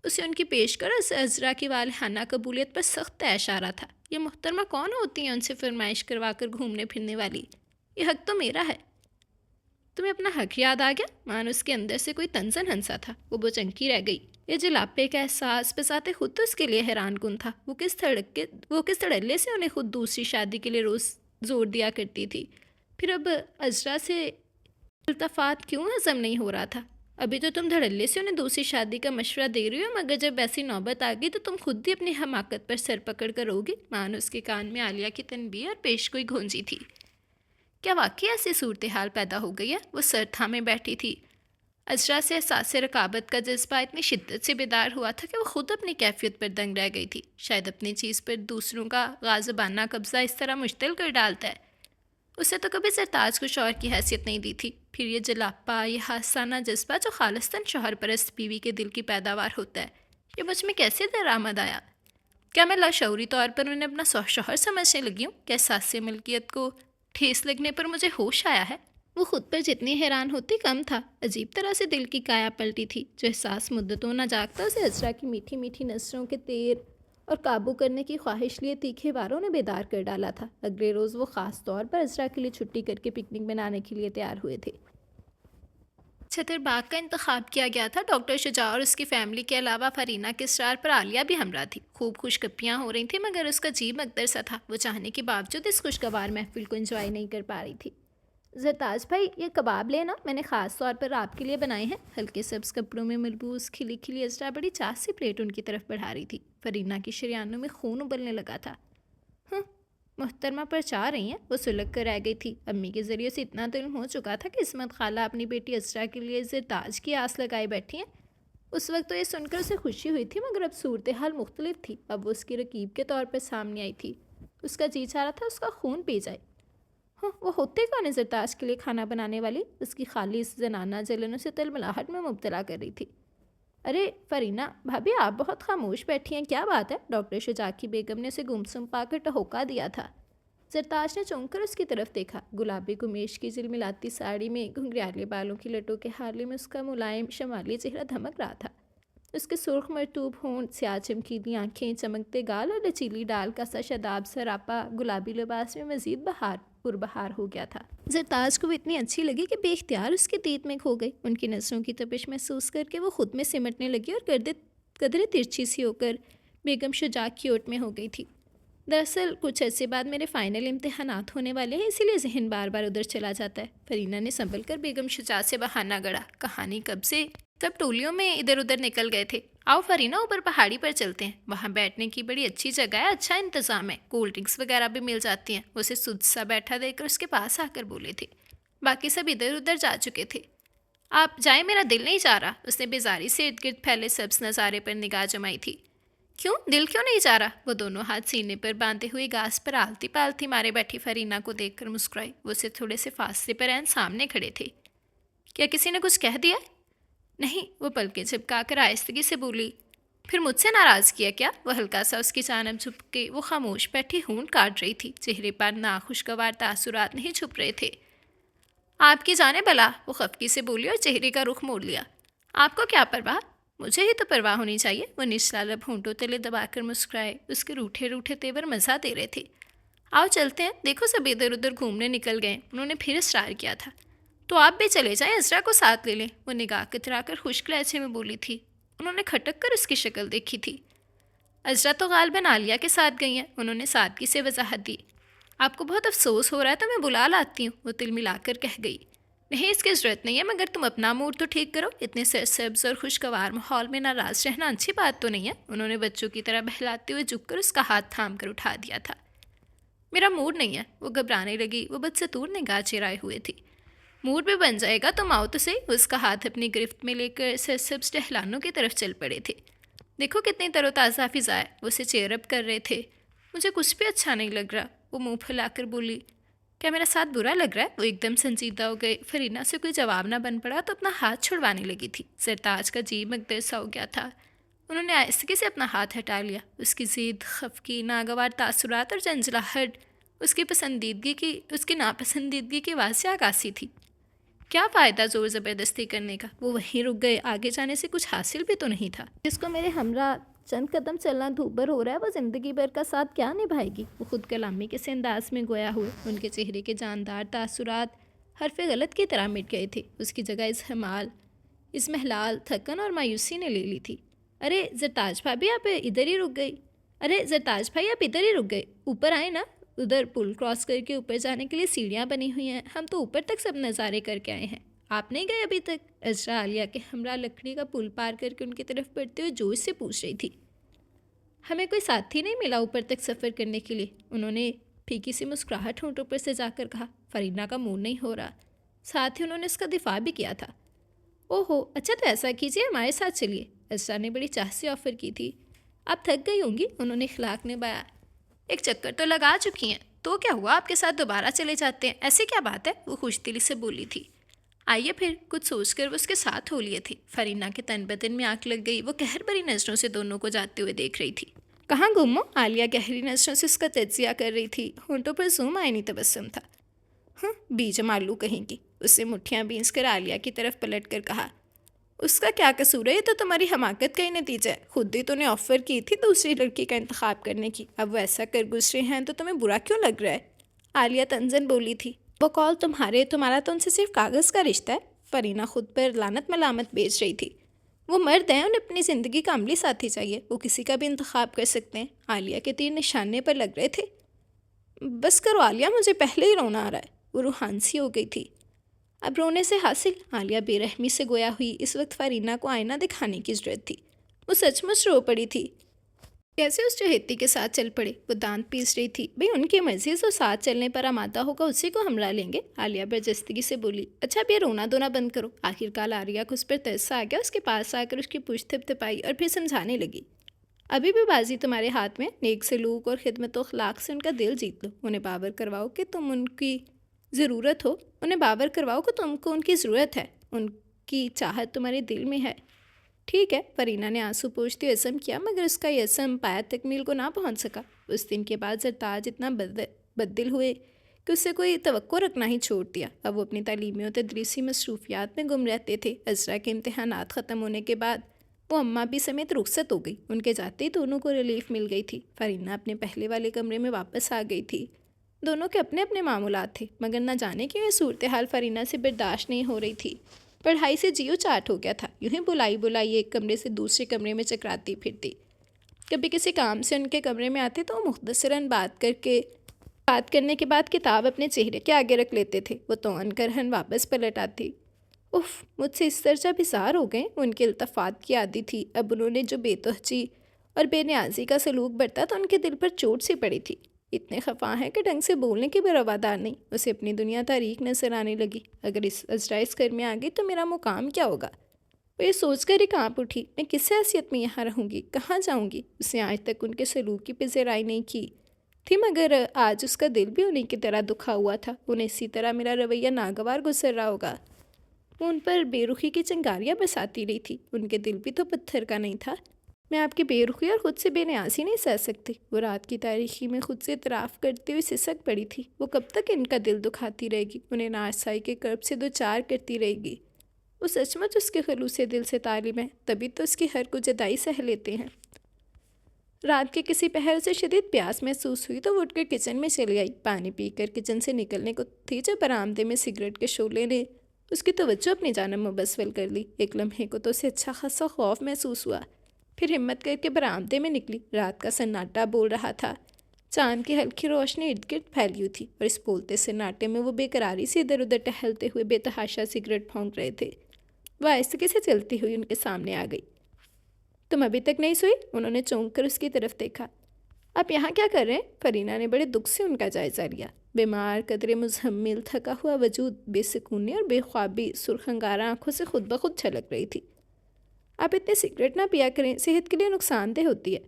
اسے ان کی پیش کرس اسرا کی والہانہ قبولیت پر سخت طیش آ رہا تھا۔ یہ محترمہ کون ہوتی ہیں ان سے فرمائش کروا کر گھومنے پھرنے والی؟ یہ حق تو میرا ہے۔ تمہیں اپنا حق یاد آ گیا؟ مان اس کے اندر سے کوئی تنزن ہنسا تھا۔ وہ بچنکی رہ گئی۔ یہ جلاپے کا احساس بذات خود تو اس کے لیے حیران کن تھا۔ وہ کس دھڑلے سے انہیں خود دوسری شادی کے لیے روز زور دیا کرتی تھی، پھر اب اسرا سے التفات کیوں ہضم نہیں ہو رہا تھا؟ ابھی تو تم دھڑلے سے انہیں دوسری شادی کا مشورہ دے رہی ہو، مگر جب ایسی نوبت آ گئی تو تم خود بھی اپنی حماقت پر سر پکڑ کر روگی۔ مان اس کے کان میں عالیہ کی تنبیہ اور پیشگوئی گونجی تھی۔ کیا واقعی ایسی صورتحال پیدا ہو گئی ہے؟ وہ سر تھامے بیٹھی تھی۔ اسرا سے احساس رقابت کا جذبہ اتنی شدت سے بیدار ہوا تھا کہ وہ خود اپنی کیفیت پر دنگ رہ گئی تھی۔ شاید اپنی چیز پر دوسروں کا غاضبانہ قبضہ اس طرح مشتعل کر ڈالتا ہے۔ اسے تو کبھی زرتاج کو شوہر کی حیثیت نہیں دی تھی، پھر یہ جلاپا، یہ حاسانہ جذبہ جو خالصتاً شوہر پرست بیوی کے دل کی پیداوار ہوتا ہے، یہ مجھ میں کیسے درآمد آیا؟ کیا میں لاشعوری طور پر انہیں اپنا شوہر سمجھنے لگی ہوں؟ کیا احساس ملکیت کو ٹھیس لگنے پر مجھے ہوش آیا ہے؟ وہ خود پر جتنی حیران ہوتی کم تھا۔ عجیب طرح سے دل کی کایا پلٹی تھی۔ جو احساس مدتوں نہ جاگتا اسے اسرا کی میٹھی میٹھی نظروں کے تیر اور قابو کرنے کی خواہش لیے تیکھے واروں نے بیدار کر ڈالا تھا۔ اگلے روز وہ خاص طور پر اسرا کے لیے چھٹی کر کے پکنک منانے کے لیے تیار ہوئے تھے۔ چھتر باغ کا انتخاب کیا گیا تھا۔ ڈاکٹر شجاع اور اس کی فیملی کے علاوہ فرینہ کے اصرار پر عالیہ بھی ہمراہ تھی۔ خوب خوش گپیاں ہو رہی تھیں، مگر اس کا جی مقدر سا تھا۔ وہ چاہنے کے باوجود اس خوشگوار محفل کو انجوائے نہیں کر پا رہی تھی۔ زرتاج بھائی، یہ کباب لینا، میں نے خاص طور پر آپ کے لیے بنائے ہیں۔ ہلکے سبز کپڑوں میں ملبوس کھلی کھلی اسرا بڑی چاہت سے پلیٹ ان کی طرف بڑھا رہی تھی۔ فرینہ کی شریانوں میں خون ابلنے لگا تھا۔ محترمہ پر چاہ رہی ہیں؟ وہ سلگ کر رہ گئی تھی۔ امی کے ذریعے سے اتنا علم ہو چکا تھا کہ عصمت خالہ اپنی بیٹی اسرا کے لیے زرتاج کی آس لگائے بیٹھی ہیں۔ اس وقت تو یہ سن کر اسے خوشی ہوئی تھی، مگر اب صورتحال مختلف تھی۔ اب وہ اس کی رقیب کے طور پر سامنے آئی تھی۔ اس کا جی چاہ رہا تھا اس کا خون پی جائے۔ وہ ہوتے کون ہے زرتاج کے لیے کھانا بنانے والی؟ اس کی خالص زنانہ جلن اسے تلملاہٹ میں مبتلا کر رہی تھی۔ ارے فرینہ بھابھی، آپ بہت خاموش بیٹھی ہیں، کیا بات ہے؟ ڈاکٹر شجاع کی بیگم نے اسے گمسم پا کر ٹہوکا دیا تھا۔ زرتاج نے چونک کر اس کی طرف دیکھا۔ گلابی قمیش کی جلملاتی ساڑی میں گھنگریالے بالوں کی لٹوں کے حالے میں اس کا ملائم شمالی چہرہ دھمک رہا تھا۔ اس کے سرخ مرطوب ہونٹ، سیاہ چمکیلی آنکھیں، چمکتے گال اور لچیلی ڈال کا سا شاداب سراپا گلابی لباس میں مزید پربہار ہو گیا تھا۔ زرتاج کو وہ اتنی اچھی لگی کہ بے اختیار اس کے دید میں کھو گئی۔ ان کی نظروں کی تپش محسوس کر کے وہ خود میں سمٹنے لگی اور قدرے ترچھی سی ہو کر بیگم شجاع کی اوٹ میں ہو گئی تھی۔ دراصل کچھ عرصے بعد میرے فائنل امتحانات ہونے والے ہیں، اسی لیے ذہن بار بار ادھر چلا جاتا ہے۔ فرینہ نے سنبھل کر بیگم شجاع سے بہانہ گڑھا۔ کہانی کب ٹولیوں میں ادھر ادھر نکل گئے تھے۔ آؤ فرینا اوپر پہاڑی پر چلتے ہیں، وہاں بیٹھنے کی بڑی اچھی جگہ ہے، اچھا انتظام ہے، کولڈ ڈرنکس وغیرہ بھی مل جاتی ہیں۔ اسے سد سا بیٹھا دیکھ کر اس کے پاس آ کر بولے تھے۔ باقی سب ادھر ادھر جا چکے تھے۔ آپ جائیں، میرا دل نہیں چاہ رہا۔ اس نے بیزاری سے ارد گرد پھیلے سبز نظارے پر نگاہ جمائی تھی۔ کیوں دل کیوں نہیں چاہ رہا؟ وہ دونوں ہاتھ سینے پر باندھے ہوئے گھاس پر آلتی پالتی مارے بیٹھی فرینا کو دیکھ کر مسکرائی۔ وہ اسے تھوڑے سے فاصلے پر عین سامنے کھڑے تھے۔ کیا کسی نے کچھ کہہ دیا؟ نہیں، وہ پلکیں جھپکا کر آہستگی سے بولی۔ پھر مجھ سے ناراض کیا کیا؟ وہ ہلکا سا اس کی جانب جھک کے وہ خاموش بیٹھی ہونٹ کاٹ رہی تھی، چہرے پر ناخوشگوار تاثرات نہیں چھپ رہے تھے۔ آپ کی جانے بلا، وہ خفگی سے بولی اور چہرے کا رخ موڑ لیا۔ آپ کو کیا پرواہ؟ مجھے ہی تو پرواہ ہونی چاہیے۔ وہ نچلا لب ہونٹوں تلے دبا کر مسکرائے، اس کے روٹھے روٹھے تیور مزہ دے رہے تھے۔ آؤ چلتے ہیں، دیکھو سب ادھر ادھر گھومنے نکل گئے۔ انہوں نے پھر اصرار کیا تھا۔ تو آپ بھی چلے جائیں، عذرا کو ساتھ لے لیں، وہ نگاہ کترا کر خشک لہجے میں بولی تھی۔ انہوں نے کھٹک کر اس کی شکل دیکھی تھی۔ عذرا تو غالباً عالیہ کے ساتھ گئی ہیں، انہوں نے سادگی سے وضاحت دی۔ آپ کو بہت افسوس ہو رہا ہے تو میں بلا لاتی ہوں، وہ تل ملا کر کہہ گئی۔ نہیں، اس کی ضرورت نہیں ہے، مگر تم اپنا موڈ تو ٹھیک کرو۔ اتنے سرسبز اور خوشگوار ماحول میں ناراض رہنا اچھی بات تو نہیں ہے۔ انہوں نے بچوں کی طرح بہلاتے ہوئے جھک کر اس کا ہاتھ تھام کر اٹھا دیا تھا۔ میرا موڈ نہیں ہے، وہ گھبرانے لگی۔ وہ بدستور نگاہ چرائے ہوئے تھی۔ موڈ بھی بن جائے گا، تم آؤ تو صحیح۔ اس کا ہاتھ اپنی گرفت میں لے کر سرسبز ٹہلانوں کی طرف چل پڑے تھے۔ دیکھو کتنی تر و تازہ فضا ہے، وہ اسے چیئر اپ کر رہے تھے۔ مجھے کچھ بھی اچھا نہیں لگ رہا، وہ منہ پھیلا کر بولی۔ کیا میرا ساتھ برا لگ رہا ہے؟ وہ ایک دم سنجیدہ ہو گئے۔ فرینا سے کوئی جواب نہ بن پڑا تو اپنا ہاتھ چھڑوانے لگی تھی۔ سرتاج کا جی مقدر سا ہو گیا تھا۔ انہوں نے آہستگی سے اپنا ہاتھ ہٹا لیا۔ اس کی ضد، خفگی، ناگوار تاثرات اور جنجلاہٹ اس کی ناپسندیدگی کی واضح عکاسی تھی۔ کیا فائدہ زور زبردستی کرنے کا؟ وہ وہیں رک گئے، آگے جانے سے کچھ حاصل بھی تو نہیں تھا۔ جس کو میرے ہمراہ چند قدم چلنا دھوبر ہو رہا ہے، وہ زندگی بھر کا ساتھ کیا نبھائے گی؟ وہ خود کلامی کے سے انداز میں گویا ہوئے۔ ان کے چہرے کے جاندار تاثرات حرف غلط کی طرح مٹ گئے تھے۔ اس کی جگہ اضمحلال، تھکن اور مایوسی نے لے لی تھی۔ ارے زرتاج بھابی، آپ ادھر ہی رک گئے۔ اوپر آئے نا، ادھر پل کراس کر کے اوپر جانے کے لیے سیڑھیاں بنی ہوئی ہیں، ہم تو اوپر تک سب نظارے کر کے آئے ہیں۔ آپ نہیں گئے ابھی تک؟ عذرا عالیہ کے ہمراہ لکڑی کا پل پار کر کے ان کی طرف بڑھتے ہوئے جوش سے پوچھ رہی تھی۔ ہمیں کوئی ساتھی نہیں ملا اوپر تک سفر کرنے کے لیے، انہوں نے پھیکی سی مسکراہٹ ہونٹوں پر سے جا کر کہا۔ فرینا کا موڈ نہیں ہو رہا، ساتھ ہی انہوں نے اس کا دفاع بھی کیا تھا۔ اوہو، اچھا تو ایسا کیجیے، ہمارے ساتھ چلیے، عذرا نے بڑی چاہ سے آفر کی تھی۔ آپ تھک گئی ہوں گی، انہوں نے اخلاق نبھایا۔ ایک چکر تو لگا چکی ہیں، تو کیا ہوا، آپ کے ساتھ دوبارہ چلے جاتے ہیں، ایسی کیا بات ہے؟ وہ خوش دلی سے بولی تھی۔ آئیے پھر، کچھ سوچ کر وہ اس کے ساتھ ہو لیے تھے۔ فرینا کے تن بدن میں آنکھ لگ گئی، وہ قہر بھری نظروں سے دونوں کو جاتے ہوئے دیکھ رہی تھی۔ کہاں گم ہو؟ عالیہ گہری نظروں سے اس کا تجزیہ کر رہی تھی، ہونٹوں پر زوم آئینی تبسم تھا۔ بیج مالو کہیں کی، اس سے مٹھیاں بینچ کر عالیہ کی طرف پلٹ کر کہا۔ اس کا کیا قصور ہے؟ یہ تو تمہاری حماقت کا ہی نتیجہ ہے، خود ہی تو نے آفر کی تھی دوسری لڑکی کا انتخاب کرنے کی، اب وہ ایسا کر گزرے ہیں تو تمہیں برا کیوں لگ رہا ہے؟ عالیہ تنزن بولی تھی۔ وہ کال تمہارا تو ان سے صرف کاغذ کا رشتہ ہے۔ فرینا خود پر لعنت ملامت بیچ رہی تھی۔ وہ مرد ہیں، انہیں اپنی زندگی کا عملی ساتھی چاہیے، وہ کسی کا بھی انتخاب کر سکتے ہیں۔ عالیہ کے تیر نشانے پر لگ رہے تھے۔ بس کرو عالیہ، مجھے پہلے ہی رونا آ رہا ہے، وہ روحان سی ہو گئی تھی۔ اب رونے سے حاصل؟ عالیہ بے رحمی سے گویا ہوئی۔ اس وقت فرینا کو آئینہ دکھانے کی ضرورت تھی، وہ سچ مچ رو پڑی تھی۔ کیسے اس چہیتی کے ساتھ چل پڑے؟ وہ دانت پیس رہی تھی۔ بھئی ان کی مرضی، جو ساتھ چلنے پر آمادہ ہوگا اسی کو ہمراہ لیں گے، عالیہ برجستگی سے بولی۔ اچھا اب یہ رونا دھونا بند کرو۔ آخر کار عالیہ کو اس پر ترس آ گیا، اس کے پاس آ کر اس کی پوچھ تھپ تھپائی اور پھر سمجھانے لگی۔ ابھی بھی بازی تمہارے ہاتھ میں، نیک سلوک اور خدمت و اخلاق سے ان کا دل جیت لو، انہیں باور کرواؤ کہ تم ان کی ضرورت ہو، انہیں باور کرواؤ کہ تم کو ان کی ضرورت ہے، ان کی چاہت تمہارے دل میں ہے۔ ٹھیک ہے، فرینا نے آنسو پوچھتے ہوئے عزم کیا، مگر اس کا یہ عزم پایا تکمیل کو نہ پہنچ سکا۔ اس دن کے بعد زرتاج اتنا بددل ہوئے کہ اس سے کوئی توقع رکھنا ہی چھوڑ دیا۔ اب وہ اپنی تعلیمی و تدریسی مصروفیات میں گم رہتے تھے۔ عذرا کے امتحانات ختم ہونے کے بعد وہ اماں بھی سمیت رخصت ہو گئی۔ ان کے جاتے ہی دونوں کو ریلیف مل گئی تھی۔ فرینا اپنے پہلے والے کمرے میں واپس آ گئی تھی۔ دونوں کے اپنے اپنے معمولات تھے، مگر نہ جانے کیوں یہ صورتحال فرینا سے برداشت نہیں ہو رہی تھی۔ پڑھائی سے جیو چاٹ ہو گیا تھا، یوں ہی بلائی ایک کمرے سے دوسرے کمرے میں چکراتی پھرتی۔ کبھی کسی کام سے ان کے کمرے میں آتے تو وہ مختصراً بات کرنے کے بعد کتاب اپنے چہرے کے آگے رکھ لیتے تھے۔ وہ توأن کرہن واپس پلٹ آتی۔ اف، مجھ سے اس درجہ بزار ہو گئے. ان کے التفات کی عادی تھی. اب انہوں نے جو بے توجہی اور بے نیازی کا سلوک برتا تو ان کے دل پر چوٹ سی پڑی تھی. اتنے خفا ہیں کہ ڈھنگ سے بولنے کی بھی روادار نہیں. اسے اپنی دنیا تاریک نظر آنے لگی. اگر اس عذرا اس گھر میں آ گئی تو میرا مقام کیا ہوگا؟ وہ یہ سوچ کر ہی کانپ اٹھی. میں کس حیثیت میں یہاں رہوں گی؟ کہاں جاؤں گی؟ اس نے آج تک ان کے سلوک کی پذیرائی نہیں کی تھی، مگر آج اس کا دل بھی انہیں کی طرح دکھا ہوا تھا. انہیں اسی طرح میرا رویہ ناگوار گزر رہا ہوگا. وہ ان پر بے رخی کی چنگاریاں برساتی رہی تھی. ان کے دل بھی تو پتھر کا نہیں تھا. میں آپ کی بے رخی اور خود سے بے نیازی نہیں سہ سکتی. وہ رات کی تاریکی میں خود سے اعتراف کرتے ہوئے سسک پڑی تھی. وہ کب تک ان کا دل دکھاتی رہے گی، انہیں ناشائی کے کرب سے دوچار کرتی رہے گی. وہ سچ مچ اس کے خلوص دل سے طالب ہیں، تبھی تو اس کی ہر کو جدائی سہ لیتے ہیں. رات کے کسی پہر سے شدید پیاس محسوس ہوئی تو وہ اٹھ کر کچن میں چلی آئی. پانی پی کر کچن سے نکلنے کو تھی جب برآمدے میں سگریٹ کے شعلے نے اس کی توجہ اپنی جانب مبذول کر لی. ایک لمحے کو تو اسے اچھا خاصا خوف محسوس ہوا. پھر ہمت کر کے برآمدے میں نکلی. رات کا سناٹا بول رہا تھا. چاند کی ہلکی روشنی ارد گرد پھیلی ہوئی تھی اور اس بولتے سناٹے میں وہ بے قراری سے ادھر ادھر ٹہلتے ہوئے بے تحاشا سگریٹ پھونک رہے تھے. وہ آہستگی سے چلتی ہوئی ان کے سامنے آ گئی. تم ابھی تک نہیں سوئی؟ انہوں نے چونک کر اس کی طرف دیکھا. آپ یہاں کیا کر رہے ہیں؟ فرینا نے بڑے دکھ سے ان کا جائزہ لیا. بیمار، قدرے مزمل، تھکا ہوا وجود بے سکونی اور بے خوابی سرخ انگارہ آنکھوں سے خود بخود چھلک رہی تھی. آپ اتنے سگریٹ نہ پیا کریں، صحت کے لیے نقصان دہ ہوتی ہے.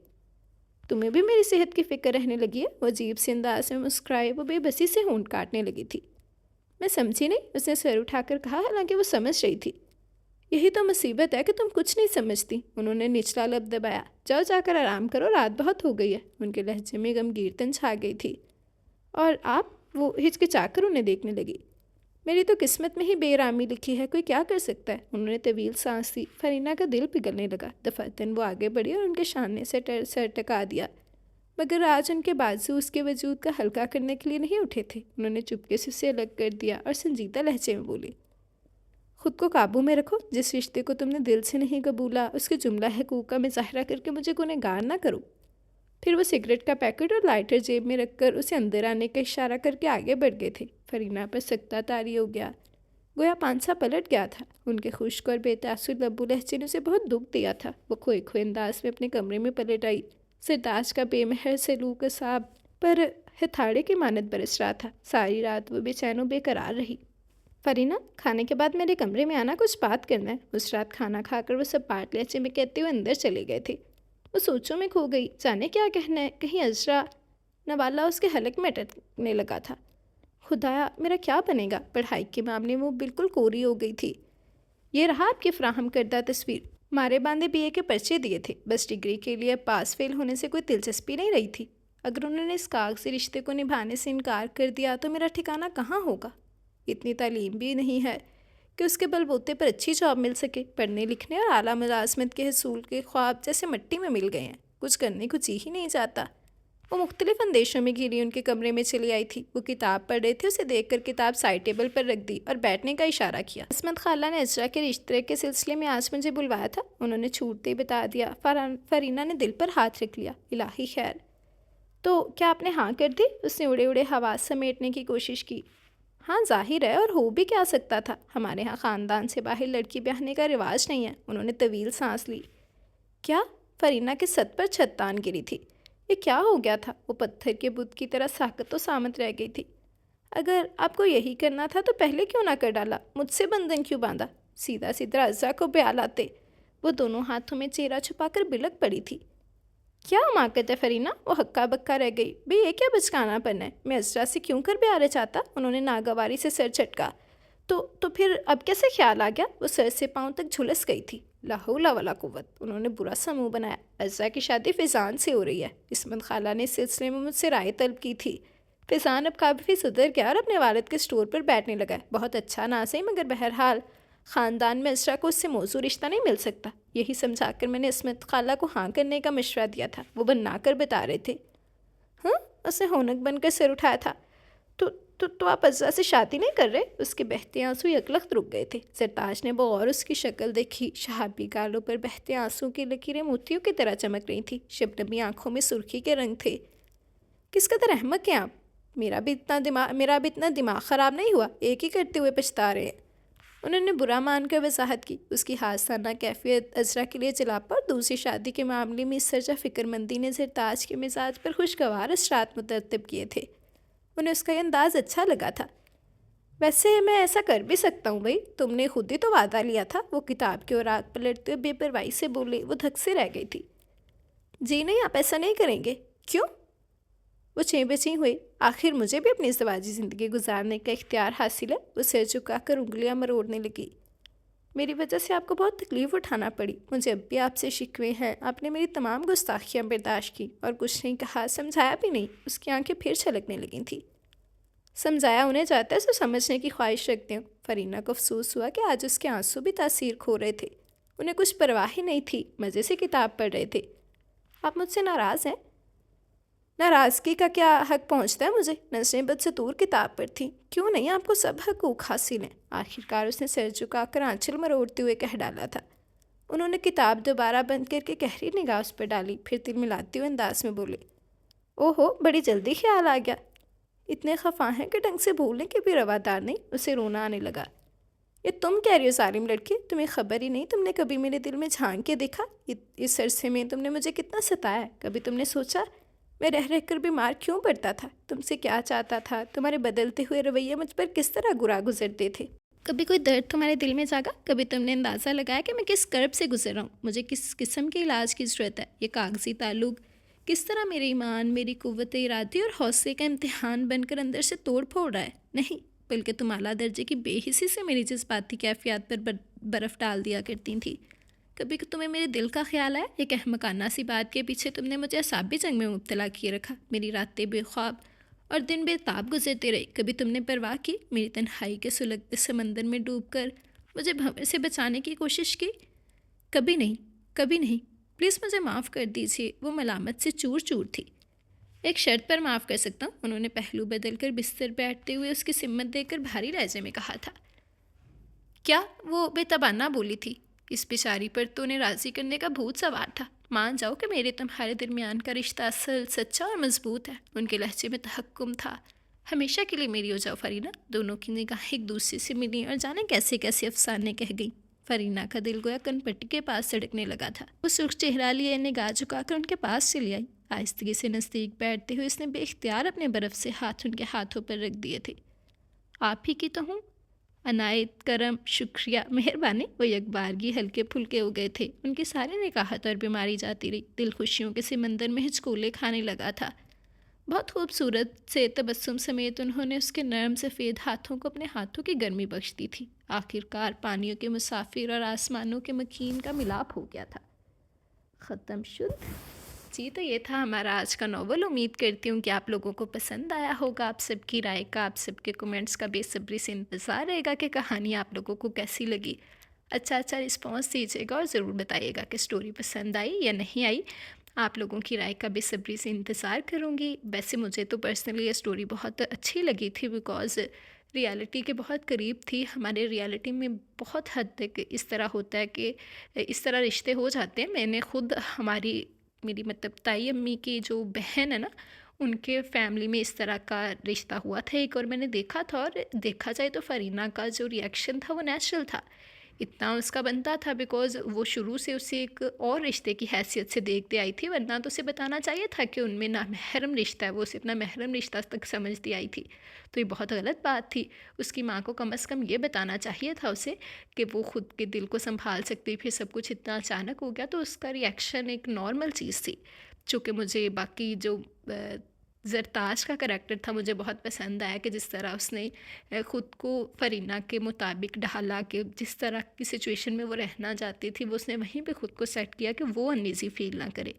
تمہیں بھی میری صحت کی فکر رہنے لگی ہے؟ وہ عجیب سے انداز میں مسکرائے. وہ بے بسی سے ہونٹ کاٹنے لگی تھی. میں سمجھی نہیں، اس نے سر اٹھا کر کہا، حالانکہ وہ سمجھ رہی تھی. یہی تو مصیبت ہے کہ تم کچھ نہیں سمجھتی. انہوں نے نچلا لب دبایا. جاؤ جا کر آرام کرو، رات بہت ہو گئی ہے. ان کے لہجے میں غمگین چھا گئی تھی. اور آپ؟ وہ ہچکچا کر انہیں دیکھنے لگی. میری تو قسمت میں ہی بے آرامی لکھی ہے، کوئی کیا کر سکتا ہے. انہوں نے طویل سانس لی. فرینا کا دل پگھلنے لگا. دفعتاً وہ آگے بڑھی اور ان کے سامنے سے سر ٹکا دیا، مگر آج ان کے بازو اس کے وجود کا ہلکا کرنے کے لیے نہیں اٹھے تھے. انہوں نے چپکے سے اسے الگ کر دیا اور سنجیدہ لہجے میں بولی، خود کو قابو میں رکھو. جس رشتے کو تم نے دل سے نہیں قبولا اس کے جملہ حقوق کا مظاہرہ کر کے مجھے گنہگار نہ کرو. پھر وہ سگریٹ کا پیکٹ اور لائٹر جیب میں رکھ کر اسے اندر آنے کا اشارہ کر کے آگے بڑھ گئے تھے. فرینا پر سکتہ طاری ہو گیا، گویا پانسا پلٹ گیا تھا. ان کے خشک اور بے تاثر لبو لہجے نے اسے بہت دکھ دیا تھا. وہ کھوئے کھوئے انداز میں اپنے کمرے میں پلٹ آئی. سرداج کا بے مہر سلوک اعصاب پر ہتھاڑے کی مانند برس رہا تھا. ساری رات وہ بے چین و بے قرار رہی. فرینا، کھانے کے بعد میرے کمرے میں آنا، کچھ بات کرنا ہے. اس رات کھانا کھا کر وہ سب پاٹ لہجے میں کہتے ہوئے اندر چلے گئے تھے. وہ سوچوں میں کھو گئی، جانے کیا کہنا ہے. کہیں عذرا نوالا اس کے حلق میں اٹکنے لگا تھا. خدایا، میرا کیا بنے گا؟ پڑھائی کے معاملے میں وہ بالکل کوری ہو گئی تھی. یہ رہا آپ کی فراہم کردہ تصویر. مارے باندھے BA کے پرچے دیے تھے، بس ڈگری کے لیے پاس فیل ہونے سے کوئی دلچسپی نہیں رہی تھی. اگر انہوں نے اس کاغذی رشتے کو نبھانے سے انکار کر دیا تو میرا ٹھکانہ کہاں ہوگا؟ اتنی تعلیم بھی نہیں ہے کہ اس کے بل بوتے پر اچھی جاب مل سکے. پڑھنے لکھنے اور اعلیٰ ملازمت کے حصول کے خواب جیسے مٹی میں مل گئے ہیں. کچھ کرنے کو جی ہی نہیں جاتا. وہ مختلف اندیشوں میں گھری ان کے کمرے میں چلی آئی تھی. وہ کتاب پڑھ رہے تھے. اسے دیکھ کر کتاب سائڈ ٹیبل پر رکھ دی اور بیٹھنے کا اشارہ کیا. عصمت خالہ نے اجرا کے رشتے کے سلسلے میں آج مجھے بلوایا تھا. انہوں نے چھوٹتے ہی بتا دیا. فرینا نے دل پر ہاتھ رکھ لیا. الہی خیر. تو کیا آپ نے ہاں کر دی؟ اس نے اڑے اڑے حواس سمیٹنے کی کوشش کی. ہاں ظاہر ہے، اور ہو بھی کیا سکتا تھا. ہمارے ہاں خاندان سے باہر لڑکی بیاہنے کا رواج نہیں ہے. انہوں نے طویل سانس لی. کیا؟ فرینا کے سر پر چھت تان گری تھی. یہ کیا ہو گیا تھا؟ وہ پتھر کے بت کی طرح ساکت و سامت رہ گئی تھی. اگر آپ کو یہی کرنا تھا تو پہلے کیوں نہ کر ڈالا؟ مجھ سے بندھن کیوں باندھا؟ سیدھا سیدھا اجزا کو بیال آتے. وہ دونوں ہاتھوں میں چہرہ چھپا کر بلک پڑی تھی. کیا حماقت ہے فرینا؟ وہ ہکا بکا رہ گئی. بے یہ کیا بچکانا پن ہے؟ میں اجرا سے کیوں کر بیارے چاہتا؟ انہوں نے ناگواری سے سر جھٹکا. تو پھر اب کیسے خیال آ گیا؟ وہ سر سے پاؤں تک جھلس گئی تھی. لا حول ولا قوت. انہوں نے برا سا منہ بنایا. اجزا کی شادی فیضان سے ہو رہی ہے. عصمت خالہ نے اس سلسلے میں مجھ سے رائے طلب کی تھی. فیضان اب کافی سدھر گیا اور اپنے والد کے اسٹور پر بیٹھنے لگا. بہت اچھا نہ صحیح، مگر بہرحال خاندان میں اجرا کو اس سے موزوں رشتہ نہیں مل سکتا. یہی سمجھا کر میں نے عصمت خالہ کو ہاں کرنے کا مشورہ دیا تھا. وہ بنا کر بتا رہے تھے. ہاں؟ اس نے ہونک بن کر سر اٹھایا تھا. تو آپ اجزا سے شادی نہیں کر رہے؟ اس کے بہتے آنسو یکلخت رک گئے تھے. سرتاج نے بغور اس کی شکل دیکھی. شہابی گالوں پر بہتے آنسو کی لکیریں موتیوں کی طرح چمک رہی تھیں. شبنمی آنکھوں میں سرخی کے رنگ تھے. کس قدر احمق ہیں آپ. میرا بھی اتنا دماغ خراب نہیں ہوا. ایک ہی کرتے ہوئے پچھتا رہے ہیں. انہوں نے برا مان کر وضاحت کی۔ اس کی حادثانہ کیفیت ازرا کے لیے جلاپا اور دوسری شادی کے معاملے میں اس سرجہ فکر مندی نے زرتاج کے مزاج پر خوشگوار اثرات مرتب کیے تھے۔ انہیں اس کا یہ انداز اچھا لگا تھا۔ ویسے میں ایسا کر بھی سکتا ہوں بھائی، تم نے خود ہی تو وعدہ لیا تھا، وہ کتاب کے اوراق پلٹتے ہوئے بے پرواہی سے بولے۔ وہ دھک سے رہ گئی تھی۔ جی نہیں، آپ ایسا نہیں کریں گے۔ کیوں؟ وہ چیں بچیں ہوئے۔ آخر مجھے بھی اپنی ازدواجی زندگی گزارنے کا اختیار حاصل ہے۔ وہ سر جھکا کر انگلیاں مروڑنے لگی۔ میری وجہ سے آپ کو بہت تکلیف اٹھانا پڑی، مجھے اب بھی آپ سے شکوے ہیں۔ آپ نے میری تمام گستاخیاں برداشت کی اور کچھ نہیں کہا، سمجھایا بھی نہیں۔ اس کی آنکھیں پھر چھلکنے لگیں تھیں۔ سمجھایا انہیں جاتا ہے تو سمجھنے کی خواہش رکھتے ہوں۔ فرینہ کو افسوس ہوا کہ آج اس کے آنسو بھی تاثیر کھو رہے تھے۔ انہیں کچھ پرواہ ہی نہیں تھی، مزے سے کتاب پڑھ رہے تھے۔ آپ مجھ سے ناراض ہیں؟ ناراضگی کا کیا حق پہنچتا ہے مجھے؟ نظریں بدستور کتاب پر تھیں۔ کیوں نہیں، آپ کو سب حقوق حاصل ہیں۔ آخرکار اس نے سر جھکا کر آنچل مروڑتے ہوئے کہہ ڈالا تھا۔ انہوں نے کتاب دوبارہ بند کر کے گہری نگاہ اس پر ڈالی، پھر تل ملاتے ہوئے انداز میں بولے، اوہو، بڑی جلدی خیال آ گیا۔ اتنے خفا ہیں کہ ڈھنگ سے بھولنے کے بھی روادار نہیں۔ اسے رونا آنے لگا۔ یہ تم کہہ رہی ہو ظالم لڑکی؟ تمہیں خبر ہی نہیں، تم نے کبھی میرے دل میں جھانک کے دیکھا؟ اس عرصے میں تم نے مجھے کتنا ستایا ہے۔ کبھی تم نے سوچا میں رہ رہ کر بیمار کیوں پڑتا تھا؟ تم سے کیا چاہتا تھا؟ تمہارے بدلتے ہوئے رویے مجھ پر کس طرح گرا گزرتے تھے؟ کبھی کوئی درد تمہارے دل میں جاگا؟ کبھی تم نے اندازہ لگایا کہ میں کس کرب سے گزر رہا ہوں؟ مجھے کس قسم کے علاج کی ضرورت ہے؟ یہ کاغذی تعلق کس طرح میرے ایمان، میری قوت ارادی اور حوصلے کا امتحان بن کر اندر سے توڑ پھوڑ رہا ہے؟ نہیں، بلکہ تم اعلیٰ درجے کی بے حسی سے میری جذباتی کیفیات پر برف ڈال دیا کرتی تھی۔ کبھی تمہیں میرے دل کا خیال آیا؟ ایک احمقانہ سی بات کے پیچھے تم نے مجھے اعصابی جنگ میں مبتلا کیے رکھا۔ میری راتیں بے خواب اور دن بے تاب گزرتے رہے۔ کبھی تم نے پرواہ کی؟ میری تنہائی کے سلگتے سمندر میں ڈوب کر مجھے بھنور سے بچانے کی کوشش کی؟ کبھی نہیں، کبھی نہیں۔ پلیز مجھے معاف کر دیجیے۔ وہ ملامت سے چور چور تھی۔ ایک شرط پر معاف کر سکتا ہوں، انہوں نے پہلو بدل کر بستر بیٹھتے ہوئے اس کی سمت دے کر بھاری لہجے میں کہا تھا۔ کیا؟ وہ بے تبانہ بولی تھی۔ اس بیچاری پر تو انہیں راضی کرنے کا بھوت سوار تھا۔ مان جاؤ کہ میرے تمہارے درمیان کا رشتہ اصل، سچا اور مضبوط ہے۔ ان کے لہجے میں تحکم تھا۔ ہمیشہ کے لیے میری ہو جاؤ فرینہ۔ دونوں کی نگاہیں ایک دوسرے سے ملیں اور جانے کیسے کیسے افسانے کہہ گئیں۔ فرینہ کا دل گویا کن پٹی کے پاس سڑکنے لگا تھا۔ وہ سرخ چہرہ لیے نگاہ جھکا کر ان کے پاس چلی آئی۔ آہستگی سے نزدیک بیٹھتے ہوئے اس نے بے اختیار اپنے برف سے ہاتھ ان کے ہاتھوں پر رکھ دیے تھے۔ آپ ہی کی تو ہوں۔ عنایت، کرم، شکریہ، مہربانی۔ وہ یکبارگی ہلکے پھلکے ہو گئے تھے۔ ان کی ساری نکاحت اور بیماری جاتی رہی۔ دل خوشیوں کے سمندر میں ہچکولے کھانے لگا تھا۔ بہت خوبصورت سے تبسم سمیت انہوں نے اس کے نرم سفید ہاتھوں کو اپنے ہاتھوں کی گرمی بخش دی تھی۔ آخرکار پانیوں کے مسافر اور آسمانوں کے مکین کا ملاپ ہو گیا تھا۔ ختم شد۔ جی تو یہ تھا ہمارا آج کا ناول۔ امید کرتی ہوں کہ آپ لوگوں کو پسند آیا ہوگا۔ آپ سب کی رائے کا، آپ سب کے کمنٹس کا بے صبری سے انتظار رہے گا کہ کہانی آپ لوگوں کو کیسی لگی۔ اچھا رسپانس دیجیے گا اور ضرور بتائیے گا کہ سٹوری پسند آئی یا نہیں آئی۔ آپ لوگوں کی رائے کا بے صبری سے انتظار کروں گی۔ ویسے مجھے تو پرسنلی یہ سٹوری بہت اچھی لگی تھی، بیکاز ریالٹی کے بہت قریب تھی۔ ہمارے ریالٹی میں بہت حد تک اس طرح ہوتا ہے کہ اس طرح رشتے ہو جاتے ہیں۔ میں نے خود میری مطلب تائی امی کی جو بہن ہے نا، ان کے فیملی میں اس طرح کا رشتہ ہوا تھا ایک، اور میں نے دیکھا تھا۔ اور دیکھا جائے تو فرینہ کا جو ریئیکشن تھا وہ نیچرل تھا، اتنا اس کا بنتا تھا، بیکاز وہ شروع سے اسے ایک اور رشتے کی حیثیت سے دیکھتے آئی تھی، ورنہ تو اسے بتانا چاہیے تھا کہ ان میں نامحرم رشتہ ہے۔ وہ اسے اپنا محرم رشتہ تک سمجھتی آئی تھی، تو یہ بہت غلط بات تھی۔ اس کی ماں کو کم از کم یہ بتانا چاہیے تھا اسے کہ وہ خود کے دل کو سنبھال سکتی، پھر سب کچھ اتنا اچانک ہو گیا تو اس کا ریئیکشن ایک نارمل چیز تھی۔ چونکہ مجھے باقی جو زرتاج کا کریکٹر تھا مجھے بہت پسند آیا، کہ جس طرح اس نے خود کو فرینہ کے مطابق ڈھالا، کہ جس طرح کی سچویشن میں وہ رہنا چاہتی تھی وہ اس نے وہیں پہ خود کو سیٹ کیا کہ وہ انیزی فیل نہ کرے۔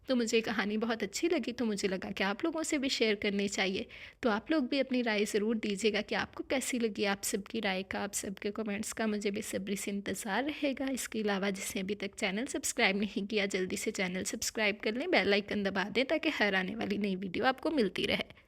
تو مجھے کہانی بہت اچھی لگی، تو مجھے لگا کہ آپ لوگوں سے بھی شیئر کرنی چاہیے۔ تو آپ لوگ بھی اپنی رائے ضرور دیجیے گا کہ آپ کو کیسی لگی۔ آپ سب کی رائے کا، آپ سب کے کمنٹس کا مجھے بے صبری سے انتظار رہے گا۔ اس کے علاوہ جس نے ابھی تک چینل سبسکرائب نہیں کیا، جلدی سے چینل سبسکرائب کر لیں، بیل آئیکن دبا دیں تاکہ ہر آنے والی نئی ویڈیو آپ کو ملتی رہے۔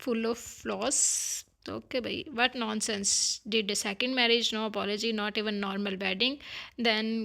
full of flaws. Okay, bhai, what nonsense. Did a second marriage, no apology, not even normal wedding, then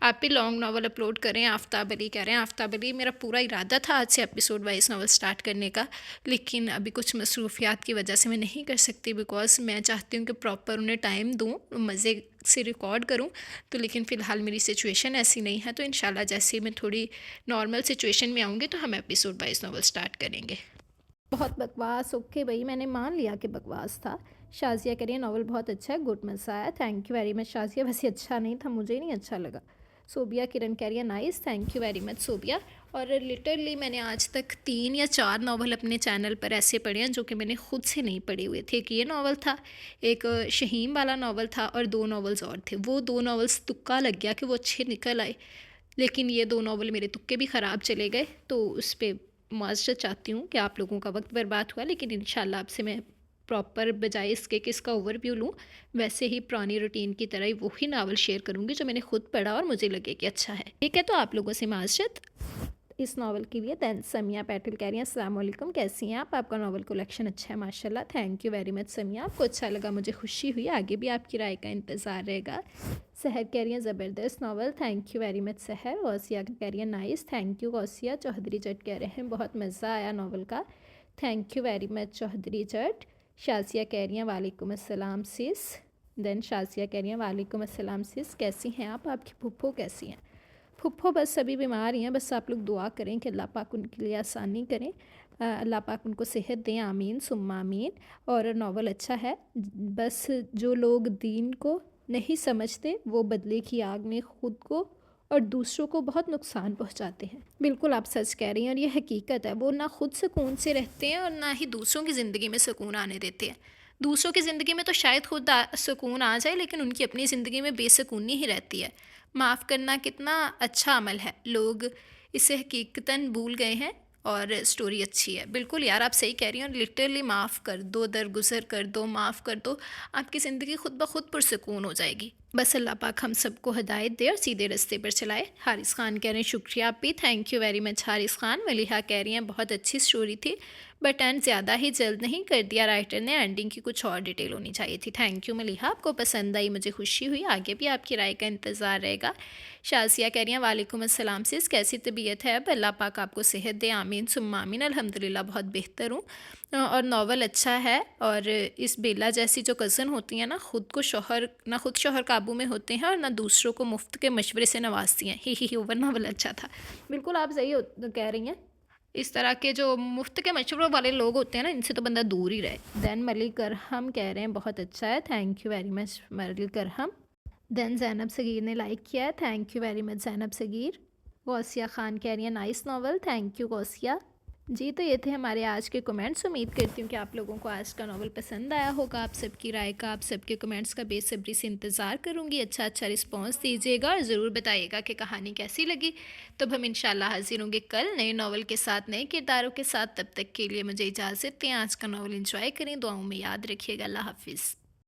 آپ بھی لانگ ناول اپلوڈ کریں. آفتاب علی کہہ رہے ہیں آفتاب علی میرا پورا ارادہ تھا آج سے ایپیسوڈ وائز ناول سٹارٹ کرنے کا، لیکن ابھی کچھ مصروفیات کی وجہ سے میں نہیں کر سکتی، بیکاز میں چاہتی ہوں کہ پراپر انہیں ٹائم دوں، مزے سے ریکارڈ کروں. تو لیکن فی الحال میری سچویشن ایسی نہیں ہے، تو انشاءاللہ جیسے ہی میں تھوڑی نارمل سچویشن میں آؤں گی تو ہم ایپیسوڈ وائز ناول سٹارٹ کریں گے. بہت بکواس. اوکے بھائی، میں نے مان لیا کہ بکواس تھا. شازیہ کہہ رہی ہے ناول بہت اچھا ہے، گڈ، مزہ آیا. تھینک یو ویری مچ شازیہ. ویسے اچھا نہیں تھا، مجھے نہیں اچھا لگا. صوبیہ کرن کہہ رہی ہے nice, thank you very much Sobia. اور لٹرلی میں نے آج تک 3 یا 4 ناول اپنے چینل پر ایسے پڑھے ہیں جو کہ میں نے خود سے نہیں پڑھے ہوئے تھے. ایک یہ ناول تھا، ایک شہیم والا ناول تھا، اور 2 ناولز اور تھے. وہ 2 ناولز تکا لگ گیا کہ وہ اچھے نکل آئے، لیکن یہ 2 ناول میرے تکے بھی خراب چلے گئے. تو اس پہ معذرت چاہتی ہوں کہ آپ لوگوں کا وقت برباد ہوا، لیکن انشاءاللہ آپ سے میں پراپر بجائے اس کے کہ اس کا اوور ویو لوں، ویسے ہی پرانی روٹین کی طرح ہی وہی ناول شیئر کروں گی جو میں نے خود پڑھا اور مجھے لگے کہ اچھا ہے. ٹھیک ہے، تو آپ لوگوں سے معذرت اس ناول کے لیے. دین سمیہ پیٹل کہہ رہی ہیں السلام علیکم، کیسی ہیں آپ؟ آپ کا ناول کلیکشن اچھا ہے ماشاءاللہ. Thank you very much Sumaiya, آپ کو اچھا لگا مجھے خوشی ہوئی. آگے بھی آپ کی رائے کا انتظار رہے گا. سحر کہہ رہی ہیں زبردست novel, thank you very much Sehar. Ghousia کہہ رہی ہیں nice, thank you Ghousia. Chaudhry Jat کہہ رہے ہیں بہت مزہ آیا ناول کا، thank you very much Chaudhry Jat. Shazia کہہ رہی ہیں وعلیکم السلام سس. دین شازیہ کہہ رہی ہیں وعلیکم السلام سس، کیسی ہیں آپ کی پھپھو کیسی ہیں؟ پھپھو بس ابھی بیمار ہی ہیں، بس آپ لوگ دعا کریں کہ اللہ پاک ان کے لیے آسانی کریں، اللہ پاک ان کو صحت دیں، آمین ثم آمین. اور ناول اچھا ہے، بس جو لوگ دین کو نہیں سمجھتے وہ بدلے کی آگ میں خود کو اور دوسروں کو بہت نقصان پہنچاتے ہیں. بالکل آپ سچ کہہ رہی ہیں، اور یہ حقیقت ہے. وہ نہ خود سکون سے رہتے ہیں اور نہ ہی دوسروں کی زندگی میں سکون آنے دیتے ہیں. دوسروں کی زندگی میں تو شاید خود سکون آ جائے، لیکن ان کی اپنی زندگی میں بے سکونی ہی رہتی ہے. معاف کرنا کتنا اچھا عمل ہے، لوگ اسے حقیقتاً بھول گئے ہیں اور اسٹوری اچھی ہے. بالکل یار آپ صحیح کہہ رہی ہیں، اور لٹرلی معاف کر دو، درگزر کر دو، معاف کر دو، آپ کی زندگی خود بخود پرسکون ہو جائے گی. بس اللہ پاک ہم سب کو ہدایت دے اور سیدھے راستے پر چلائے. حارث خان کہہ رہے ہیں شکریہ آپ بھی، thank you very much Haris Khan. Maliha کہہ رہی ہیں بہت اچھی اسٹوری تھی، بٹ اینڈ زیادہ ہی جلد نہیں کر دیا رائٹر نے، اینڈنگ کی کچھ اور ڈیٹیل ہونی چاہیے تھی. تھینک یو ملیحہ، آپ کو پسند آئی، مجھے خوشی ہوئی. آگے بھی آپ کی رائے کا انتظار رہے گا. شازیہ کہہ رہی ہیں وعلیکم السلام سس، کیسی طبیعت ہے؟ اب اللہ پاک آپ کو صحت دے، آمین ثم آمین. الحمدللہ بہت بہتر ہوں، اور ناول اچھا ہے. اور اس بیلا جیسی جو کزن ہوتی ہیں نا، نہ خود شوہر قابو میں ہوتے ہیں اور نہ دوسروں کو مفت کے مشورے سے نوازتی ہیں. ہی اوور ناول اچھا تھا. بالکل آپ صحیح کہہ رہی ہیں، اس طرح کے جو مفت کے مشوروں والے لوگ ہوتے ہیں نا، ان سے تو بندہ دور ہی رہے. دین ملک ارحم کہہ رہے ہیں بہت اچھا ہے، تھینک یو ویری مچ ملک ارحم. دین زینب صغیر نے لائک کیا ہے، تھینک یو ویری مچ زینب صغیر. غوثیہ خان کہہ رہی ہیں نائس ناول، تھینک یو غوثیہ. جی تو یہ تھے ہمارے آج کے کمنٹس. امید کرتی ہوں کہ آپ لوگوں کو آج کا ناول پسند آیا ہوگا. آپ سب کی رائے کا، آپ سب کے کمنٹس کا بے صبری سے انتظار کروں گی. اچھا رسپانس دیجیے گا اور ضرور بتائیے گا کہ کہانی کیسی لگی. تب ہم انشاءاللہ حاضر ہوں گے کل نئے ناول کے ساتھ، نئے کرداروں کے ساتھ. تب تک کے لیے مجھے اجازت دیں. آج کا ناول انجوائے کریں، دعاؤں میں یاد رکھیے گا. اللہ حافظ.